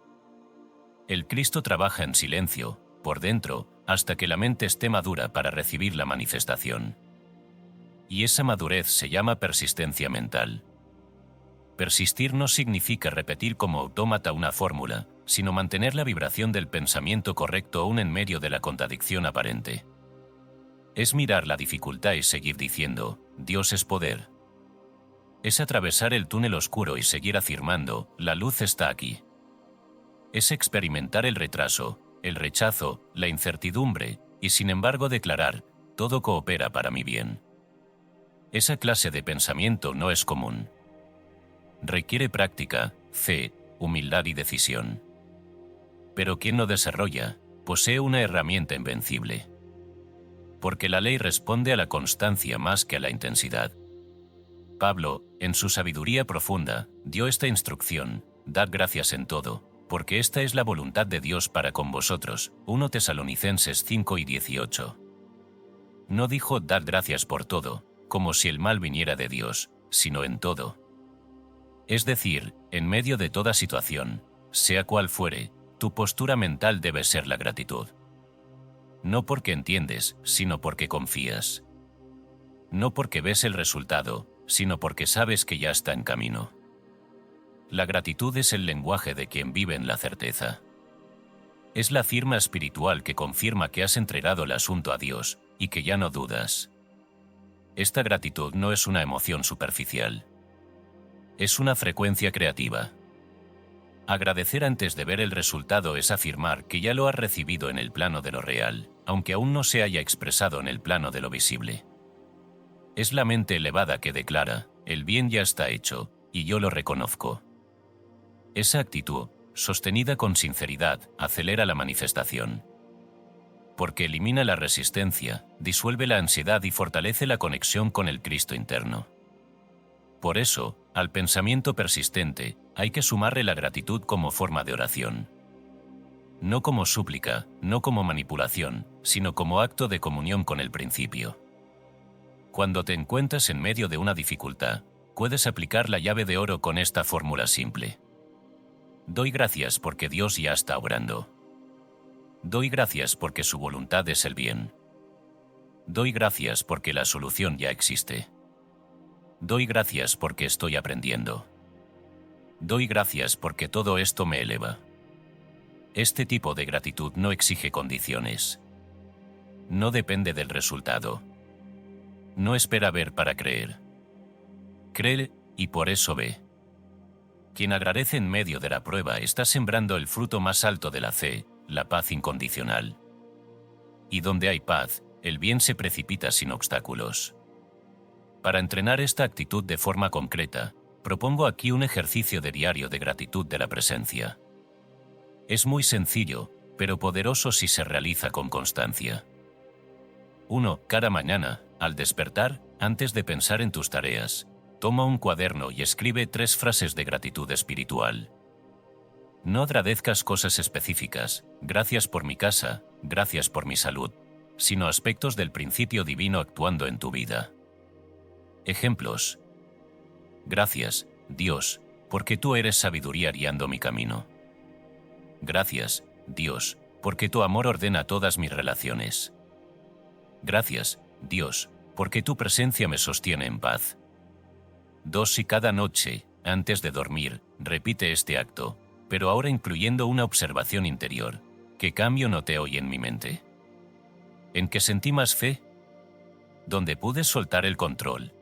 El Cristo trabaja en silencio, por dentro, hasta que la mente esté madura para recibir la manifestación. Y esa madurez se llama persistencia mental. Persistir no significa repetir como autómata una fórmula, sino mantener la vibración del pensamiento correcto aún en medio de la contradicción aparente. Es mirar la dificultad y seguir diciendo, Dios es poder. Es atravesar el túnel oscuro y seguir afirmando, la luz está aquí. Es experimentar el retraso, el rechazo, la incertidumbre, y sin embargo declarar, todo coopera para mi bien. Esa clase de pensamiento no es común. Requiere práctica, fe, humildad y decisión. Pero quien lo desarrolla, posee una herramienta invencible. Porque la ley responde a la constancia más que a la intensidad. Pablo, en su sabiduría profunda, dio esta instrucción: dad gracias en todo, Porque esta es la voluntad de Dios para con vosotros. 1 Tesalonicenses 5:18. No dijo dad gracias por todo, como si el mal viniera de Dios, sino en todo. Es decir, en medio de toda situación, sea cual fuere, tu postura mental debe ser la gratitud. No porque entiendes, sino porque confías. No porque ves el resultado, sino porque sabes que ya está en camino. La gratitud es el lenguaje de quien vive en la certeza. Es la firma espiritual que confirma que has entregado el asunto a Dios y que ya no dudas. Esta gratitud no es una emoción superficial. Es una frecuencia creativa. Agradecer antes de ver el resultado es afirmar que ya lo has recibido en el plano de lo real, aunque aún no se haya expresado en el plano de lo visible. Es la mente elevada que declara, el bien ya está hecho, y yo lo reconozco. Esa actitud, sostenida con sinceridad, acelera la manifestación. Porque elimina la resistencia, disuelve la ansiedad y fortalece la conexión con el Cristo interno. Por eso, al pensamiento persistente, hay que sumarle la gratitud como forma de oración. No como súplica, no como manipulación, sino como acto de comunión con el principio. Cuando te encuentras en medio de una dificultad, puedes aplicar la llave de oro con esta fórmula simple. Doy gracias porque Dios ya está obrando. Doy gracias porque su voluntad es el bien. Doy gracias porque la solución ya existe. Doy gracias porque estoy aprendiendo. Doy gracias porque todo esto me eleva. Este tipo de gratitud no exige condiciones. No depende del resultado. No espera ver para creer. Cree y por eso ve. Quien agradece en medio de la prueba está sembrando el fruto más alto de la fe, la paz incondicional. Y donde hay paz, el bien se precipita sin obstáculos. Para entrenar esta actitud de forma concreta, propongo aquí un ejercicio de diario de gratitud de la presencia. Es muy sencillo, pero poderoso si se realiza con constancia. 1. Cada mañana, al despertar, antes de pensar en tus tareas, toma un cuaderno y escribe 3 frases de gratitud espiritual. No agradezcas cosas específicas, gracias por mi casa, gracias por mi salud, sino aspectos del principio divino actuando en tu vida. Ejemplos. Gracias, Dios, porque tú eres sabiduría guiando mi camino. Gracias, Dios, porque tu amor ordena todas mis relaciones. Gracias, Dios, porque tu presencia me sostiene en paz. 2. Y cada noche, antes de dormir, repite este acto, pero ahora incluyendo una observación interior. ¿Qué cambio noté hoy en mi mente? ¿En qué sentí más fe? ¿Dónde pude soltar el control?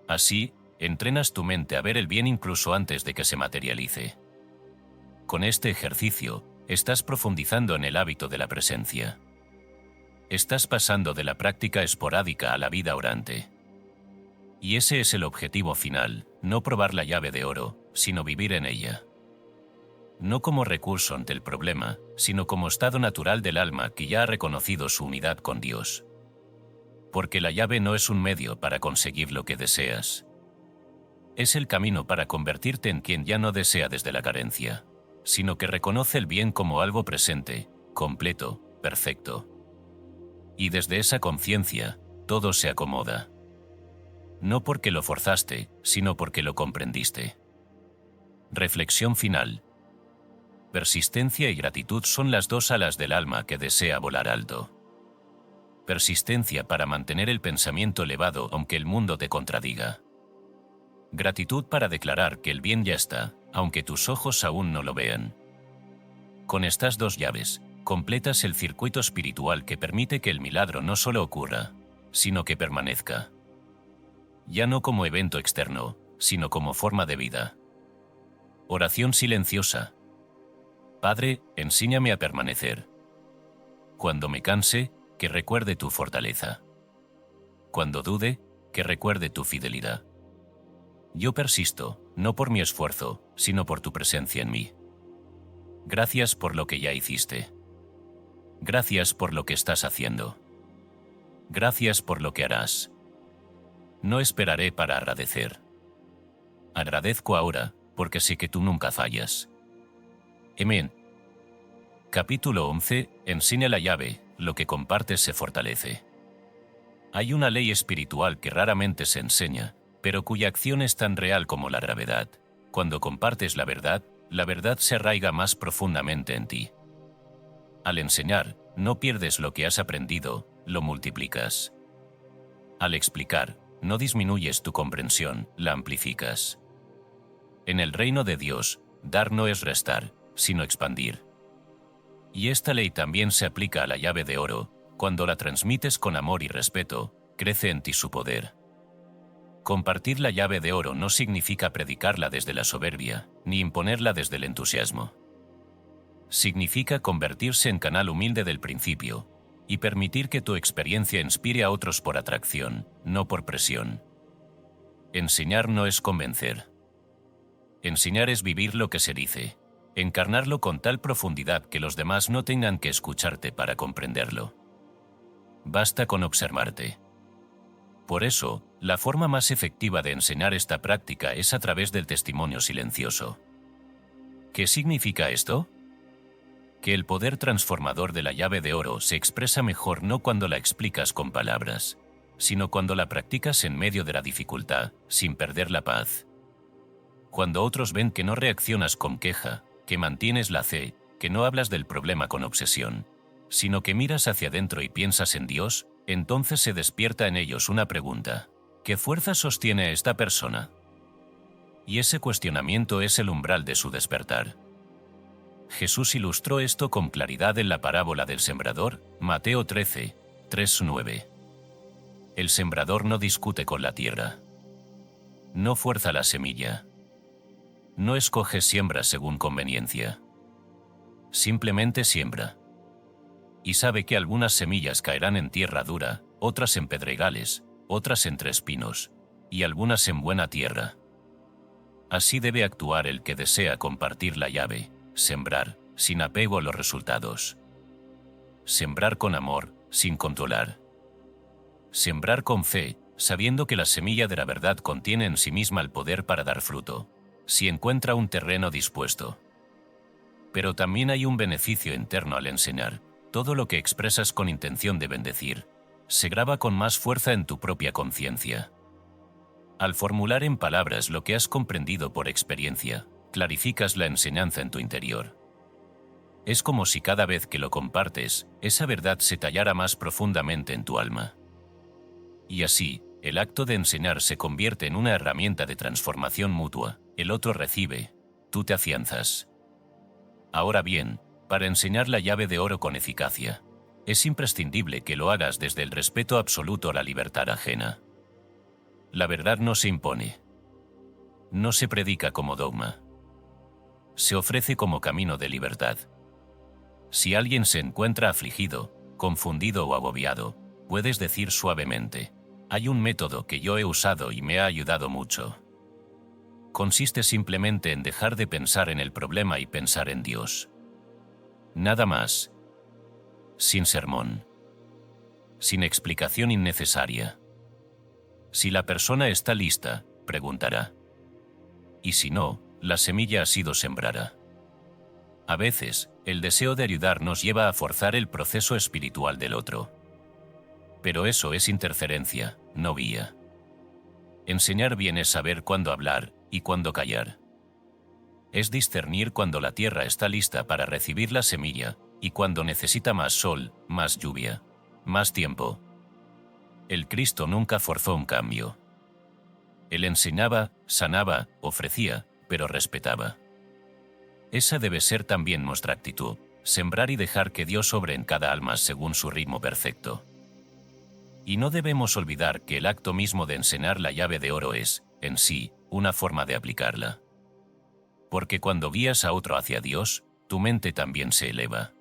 Así, entrenas tu mente a ver el bien incluso antes de que se materialice. Con este ejercicio, estás profundizando en el hábito de la presencia. Estás pasando de la práctica esporádica a la vida orante. Y ese es el objetivo final, no probar la llave de oro, sino vivir en ella. No como recurso ante el problema, sino como estado natural del alma que ya ha reconocido su unidad con Dios. Porque la llave no es un medio para conseguir lo que deseas. Es el camino para convertirte en quien ya no desea desde la carencia, sino que reconoce el bien como algo presente, completo, perfecto. Y desde esa conciencia, todo se acomoda. No porque lo forzaste, sino porque lo comprendiste. Reflexión final. Persistencia y gratitud son las 2 alas del alma que desea volar alto. Persistencia para mantener el pensamiento elevado aunque el mundo te contradiga. Gratitud para declarar que el bien ya está, aunque tus ojos aún no lo vean. Con estas 2 llaves, completas el circuito espiritual que permite que el milagro no solo ocurra, sino que permanezca. Ya no como evento externo, sino como forma de vida. Oración silenciosa. Padre, enséñame a permanecer. Cuando me canse, que recuerde tu fortaleza. Cuando dude, que recuerde tu fidelidad. Yo persisto, no por mi esfuerzo, sino por tu presencia en mí. Gracias por lo que ya hiciste. Gracias por lo que estás haciendo. Gracias por lo que harás. No esperaré para agradecer. Agradezco ahora, porque sé que tú nunca fallas. Amén. Capítulo 11. Enseña la llave, lo que compartes se fortalece. Hay una ley espiritual que raramente se enseña, pero cuya acción es tan real como la gravedad. Cuando compartes la verdad se arraiga más profundamente en ti. Al enseñar, no pierdes lo que has aprendido, lo multiplicas. Al explicar, no disminuyes tu comprensión, la amplificas. En el reino de Dios, dar no es restar, sino expandir. Y esta ley también se aplica a la llave de oro. Cuando la transmites con amor y respeto, crece en ti su poder. Compartir la llave de oro no significa predicarla desde la soberbia, ni imponerla desde el entusiasmo. Significa convertirse en canal humilde del principio, y permitir que tu experiencia inspire a otros por atracción, no por presión. Enseñar no es convencer. Enseñar es vivir lo que se dice, encarnarlo con tal profundidad que los demás no tengan que escucharte para comprenderlo. Basta con observarte. Por eso, la forma más efectiva de enseñar esta práctica es a través del testimonio silencioso. ¿Qué significa esto? Que el poder transformador de la llave de oro se expresa mejor no cuando la explicas con palabras, sino cuando la practicas en medio de la dificultad, sin perder la paz. Cuando otros ven que no reaccionas con queja, que mantienes la fe, que no hablas del problema con obsesión, sino que miras hacia adentro y piensas en Dios, entonces se despierta en ellos una pregunta: ¿qué fuerza sostiene a esta persona? Y ese cuestionamiento es el umbral de su despertar. Jesús ilustró esto con claridad en la parábola del sembrador, Mateo 13, 3-9. El sembrador no discute con la tierra. No fuerza la semilla. No escoge siembra según conveniencia. Simplemente siembra. Y sabe que algunas semillas caerán en tierra dura, otras en pedregales, otras entre espinos, y algunas en buena tierra. Así debe actuar el que desea compartir la llave, sembrar, sin apego a los resultados. Sembrar con amor, sin controlar. Sembrar con fe, sabiendo que la semilla de la verdad contiene en sí misma el poder para dar fruto, si encuentra un terreno dispuesto. Pero también hay un beneficio interno al enseñar. Todo lo que expresas con intención de bendecir, se graba con más fuerza en tu propia conciencia. Al formular en palabras lo que has comprendido por experiencia, clarificas la enseñanza en tu interior. Es como si cada vez que lo compartes, esa verdad se tallara más profundamente en tu alma. Y así, el acto de enseñar se convierte en una herramienta de transformación mutua. El otro recibe, tú te afianzas. Ahora bien, para enseñar la llave de oro con eficacia, es imprescindible que lo hagas desde el respeto absoluto a la libertad ajena. La verdad no se impone. No se predica como dogma. Se ofrece como camino de libertad. Si alguien se encuentra afligido, confundido o agobiado, puedes decir suavemente: hay un método que yo he usado y me ha ayudado mucho. Consiste simplemente en dejar de pensar en el problema y pensar en Dios. Nada más. Sin sermón. Sin explicación innecesaria. Si la persona está lista, preguntará. Y si no, la semilla ha sido sembrada. A veces, el deseo de ayudar nos lleva a forzar el proceso espiritual del otro. Pero eso es interferencia, no guía. Enseñar bien es saber cuándo hablar y cuándo callar. Es discernir cuando la tierra está lista para recibir la semilla y cuando necesita más sol, más lluvia, más tiempo. El Cristo nunca forzó un cambio. Él enseñaba, sanaba, ofrecía, pero respetaba. Esa debe ser también nuestra actitud: sembrar y dejar que Dios obre en cada alma según su ritmo perfecto. Y no debemos olvidar que el acto mismo de enseñar la llave de oro es, en sí, una forma de aplicarla. Porque cuando guías a otro hacia Dios, tu mente también se eleva.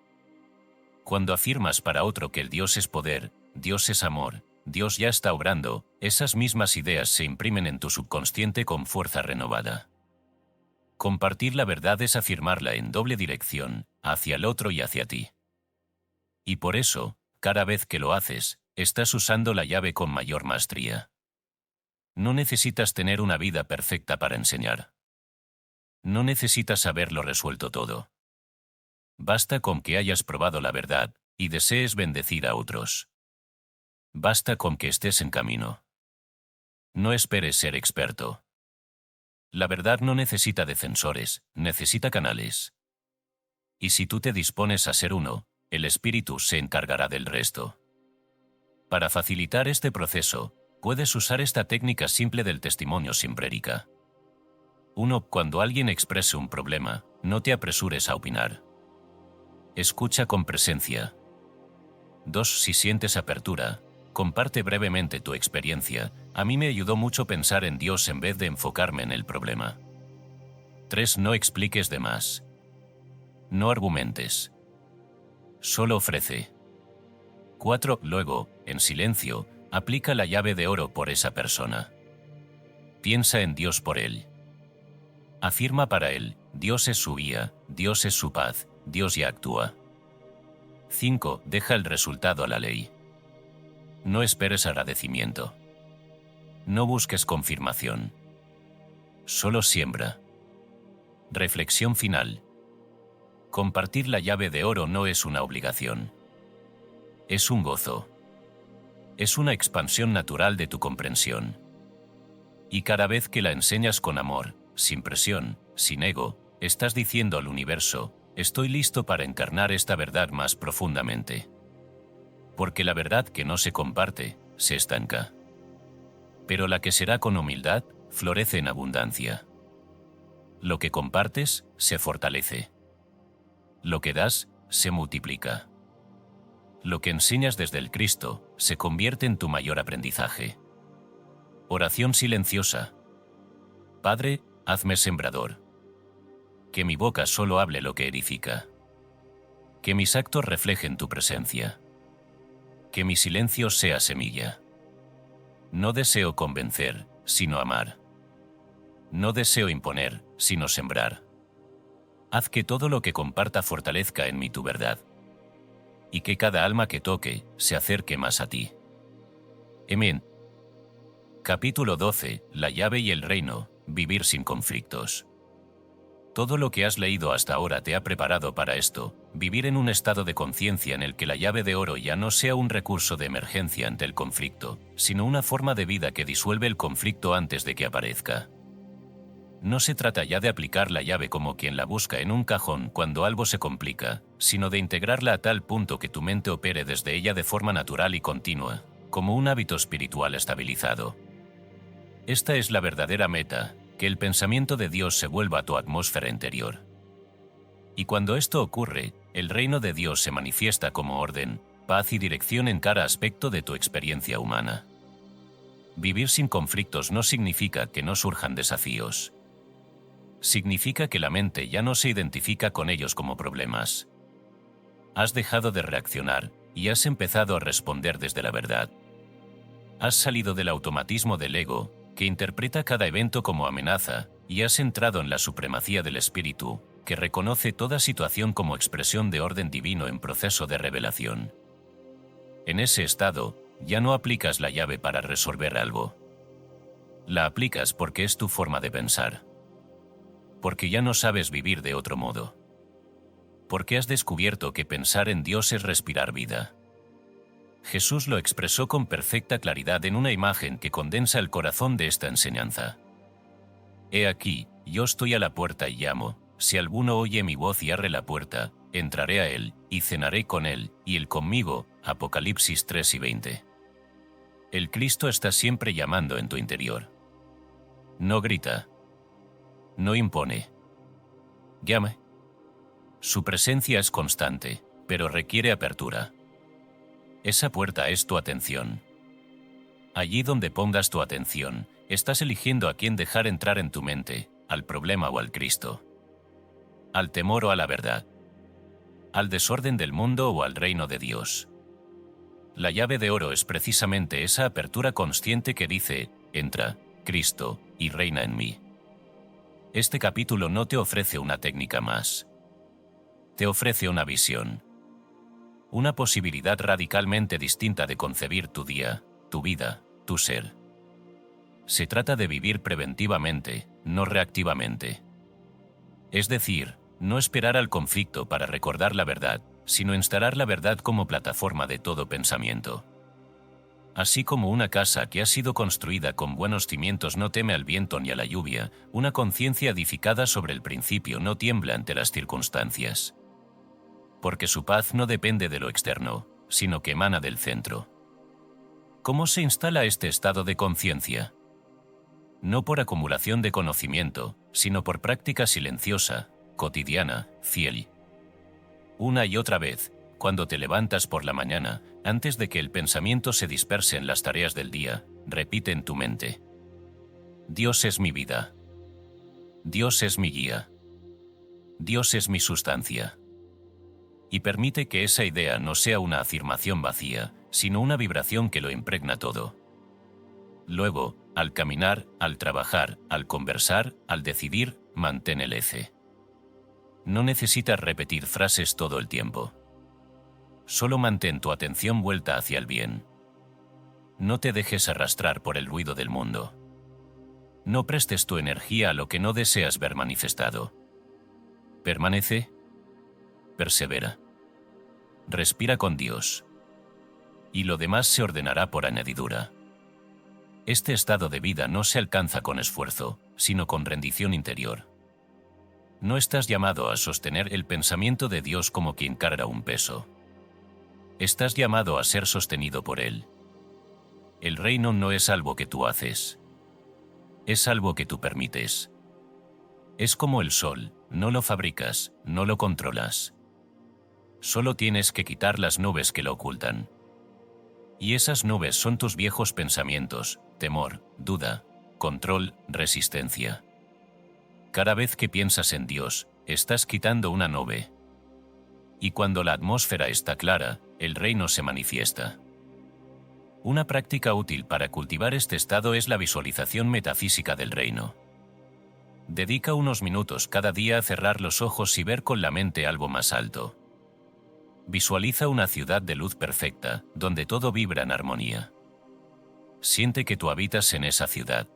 Cuando afirmas para otro que el Dios es poder, Dios es amor, Dios ya está obrando, esas mismas ideas se imprimen en tu subconsciente con fuerza renovada. Compartir la verdad es afirmarla en doble dirección, hacia el otro y hacia ti. Y por eso, cada vez que lo haces, estás usando la llave con mayor maestría. No necesitas tener una vida perfecta para enseñar. No necesitas haberlo resuelto todo. Basta con que hayas probado la verdad y desees bendecir a otros. Basta con que estés en camino. No esperes ser experto. La verdad no necesita defensores, necesita canales. Y si tú te dispones a ser uno, el Espíritu se encargará del resto. Para facilitar este proceso, puedes usar esta técnica simple del testimonio sin prédica. 1. Cuando alguien exprese un problema, no te apresures a opinar. Escucha con presencia. 2. Si sientes apertura, comparte brevemente tu experiencia. A mí me ayudó mucho pensar en Dios en vez de enfocarme en el problema. 3. No expliques de más. No argumentes. Solo ofrece. 4. Luego, en silencio, aplica la llave de oro por esa persona. Piensa en Dios por él. Afirma para él, Dios es su guía, Dios es su paz, Dios ya actúa. 5. Deja el resultado a la ley. No esperes agradecimiento. No busques confirmación. Solo siembra. Reflexión final. Compartir la llave de oro no es una obligación. Es un gozo. Es una expansión natural de tu comprensión. Y cada vez que la enseñas con amor, sin presión, sin ego, estás diciendo al universo, estoy listo para encarnar esta verdad más profundamente. Porque la verdad que no se comparte, se estanca. Pero la que será con humildad, florece en abundancia. Lo que compartes, se fortalece. Lo que das, se multiplica. Lo que enseñas desde el Cristo, se convierte en tu mayor aprendizaje. Oración silenciosa. Padre, hazme sembrador. Que mi boca solo hable lo que edifica. Que mis actos reflejen tu presencia. Que mi silencio sea semilla. No deseo convencer, sino amar. No deseo imponer, sino sembrar. Haz que todo lo que comparta fortalezca en mí tu verdad. Y que cada alma que toque, se acerque más a ti. Amén. Capítulo 12. La llave y el reino. Vivir sin conflictos. Todo lo que has leído hasta ahora te ha preparado para esto, vivir en un estado de conciencia en el que la llave de oro ya no sea un recurso de emergencia ante el conflicto, sino una forma de vida que disuelve el conflicto antes de que aparezca. No se trata ya de aplicar la llave como quien la busca en un cajón cuando algo se complica, sino de integrarla a tal punto que tu mente opere desde ella de forma natural y continua, como un hábito espiritual estabilizado. Esta es la verdadera meta, que el pensamiento de Dios se vuelva a tu atmósfera interior. Y cuando esto ocurre, el reino de Dios se manifiesta como orden, paz y dirección en cada aspecto de tu experiencia humana. Vivir sin conflictos no significa que no surjan desafíos. Significa que la mente ya no se identifica con ellos como problemas. Has dejado de reaccionar y has empezado a responder desde la verdad. Has salido del automatismo del ego, que interpreta cada evento como amenaza, y has entrado en la supremacía del espíritu, que reconoce toda situación como expresión de orden divino en proceso de revelación. En ese estado, ya no aplicas la llave para resolver algo. La aplicas porque es tu forma de pensar. Porque ya no sabes vivir de otro modo. Porque has descubierto que pensar en Dios es respirar vida. Jesús lo expresó con perfecta claridad en una imagen que condensa el corazón de esta enseñanza. He aquí, yo estoy a la puerta y llamo, si alguno oye mi voz y abre la puerta, entraré a él, y cenaré con él, y él conmigo. Apocalipsis 3:20. El Cristo está siempre llamando en tu interior. No grita. No impone. Llama. Su presencia es constante, pero requiere apertura. Esa puerta es tu atención. Allí donde pongas tu atención, estás eligiendo a quién dejar entrar en tu mente, al problema o al Cristo. Al temor o a la verdad. Al desorden del mundo o al reino de Dios. La llave de oro es precisamente esa apertura consciente que dice, entra, Cristo, y reina en mí. Este capítulo no te ofrece una técnica más. Te ofrece una visión. Una posibilidad radicalmente distinta de concebir tu día, tu vida, tu ser. Se trata de vivir preventivamente, no reactivamente. Es decir, No esperar al conflicto para recordar la verdad, sino instalar la verdad como plataforma de todo pensamiento. Así como una casa que ha sido construida con buenos cimientos no teme al viento ni a la lluvia, una conciencia edificada sobre el principio no tiembla ante las circunstancias. Porque su paz no depende de lo externo, sino que emana del centro. ¿Cómo se instala este estado de conciencia? No por acumulación de conocimiento, sino por práctica silenciosa, cotidiana, fiel. Una y otra vez, cuando te levantas por la mañana, antes de que el pensamiento se disperse en las tareas del día, repite en tu mente: Dios es mi vida. Dios es mi guía. Dios es mi sustancia. Y permite que esa idea no sea una afirmación vacía, sino una vibración que lo impregna todo. Luego, al caminar, al trabajar, al conversar, al decidir, mantén el eje. No necesitas repetir frases todo el tiempo. Solo mantén tu atención vuelta hacia el bien. No te dejes arrastrar por el ruido del mundo. No prestes tu energía a lo que no deseas ver manifestado. Permanece. Persevera. Respira con Dios. Y lo demás se ordenará por añadidura. Este estado de vida no se alcanza con esfuerzo, sino con rendición interior. No estás llamado a sostener el pensamiento de Dios como quien carga un peso. Estás llamado a ser sostenido por Él. El reino no es algo que tú haces. Es algo que tú permites. Es como el sol, no lo fabricas, no lo controlas. Solo tienes que quitar las nubes que lo ocultan. Y esas nubes son tus viejos pensamientos, temor, duda, control, resistencia. Cada vez que piensas en Dios, estás quitando una nube. Y cuando la atmósfera está clara, el reino se manifiesta. Una práctica útil para cultivar este estado es la visualización metafísica del reino. Dedica unos minutos cada día a cerrar los ojos y ver con la mente algo más alto. Visualiza una ciudad de luz perfecta, donde todo vibra en armonía. Siente que tú habitas en esa ciudad.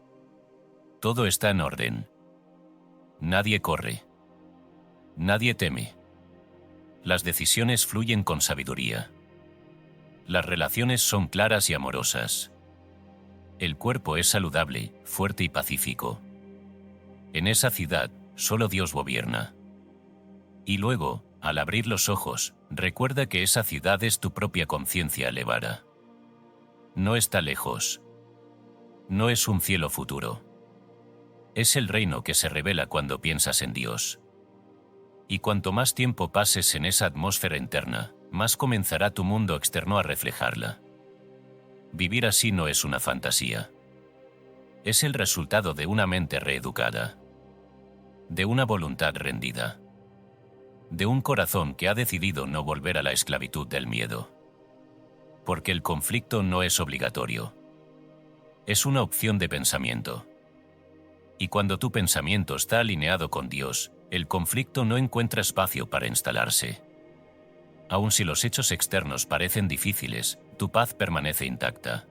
Todo está en orden. Nadie corre. Nadie teme. Las decisiones fluyen con sabiduría. Las relaciones son claras y amorosas. El cuerpo es saludable, fuerte y pacífico. En esa ciudad, solo Dios gobierna. Y luego, al abrir los ojos, recuerda que esa ciudad es tu propia conciencia elevada. No está lejos. No es un cielo futuro. Es el reino que se revela cuando piensas en Dios. Y cuanto más tiempo pases en esa atmósfera interna, más comenzará tu mundo externo a reflejarla. Vivir así no es una fantasía. Es el resultado de una mente reeducada. De una voluntad rendida. De un corazón que ha decidido no volver a la esclavitud del miedo. Porque el conflicto no es obligatorio. Es una opción de pensamiento. Y cuando tu pensamiento está alineado con Dios, el conflicto no encuentra espacio para instalarse. Aun si los hechos externos parecen difíciles, tu paz permanece intacta.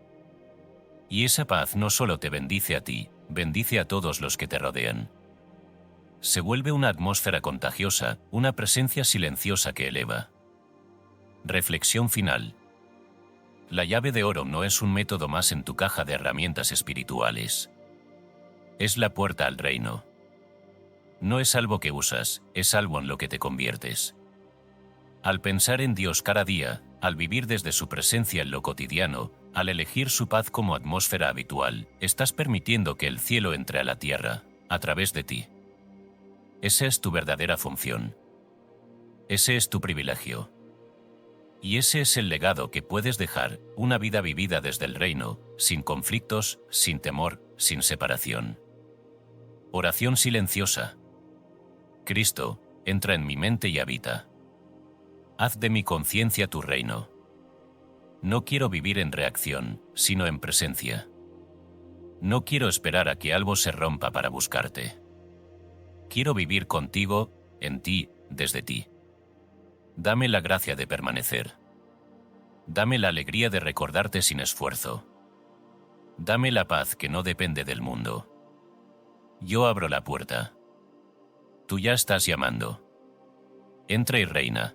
Y esa paz no solo te bendice a ti, bendice a todos los que te rodean. Se vuelve una atmósfera contagiosa, una presencia silenciosa que eleva. Reflexión final. La llave de oro no es un método más en tu caja de herramientas espirituales. Es la puerta al reino. No es algo que usas, es algo en lo que te conviertes. Al pensar en Dios cada día, al vivir desde su presencia en lo cotidiano, al elegir su paz como atmósfera habitual, estás permitiendo que el cielo entre a la tierra, a través de ti. Esa es tu verdadera función. Ese es tu privilegio. Y ese es el legado que puedes dejar, una vida vivida desde el reino, sin conflictos, sin temor, sin separación. Oración silenciosa. Cristo, entra en mi mente y habita. Haz de mi conciencia tu reino. No quiero vivir en reacción, sino en presencia. No quiero esperar a que algo se rompa para buscarte. Quiero vivir contigo, en ti, desde ti. Dame la gracia de permanecer. Dame la alegría de recordarte sin esfuerzo. Dame la paz que no depende del mundo. Yo abro la puerta. Tú ya estás llamando. Entra y reina.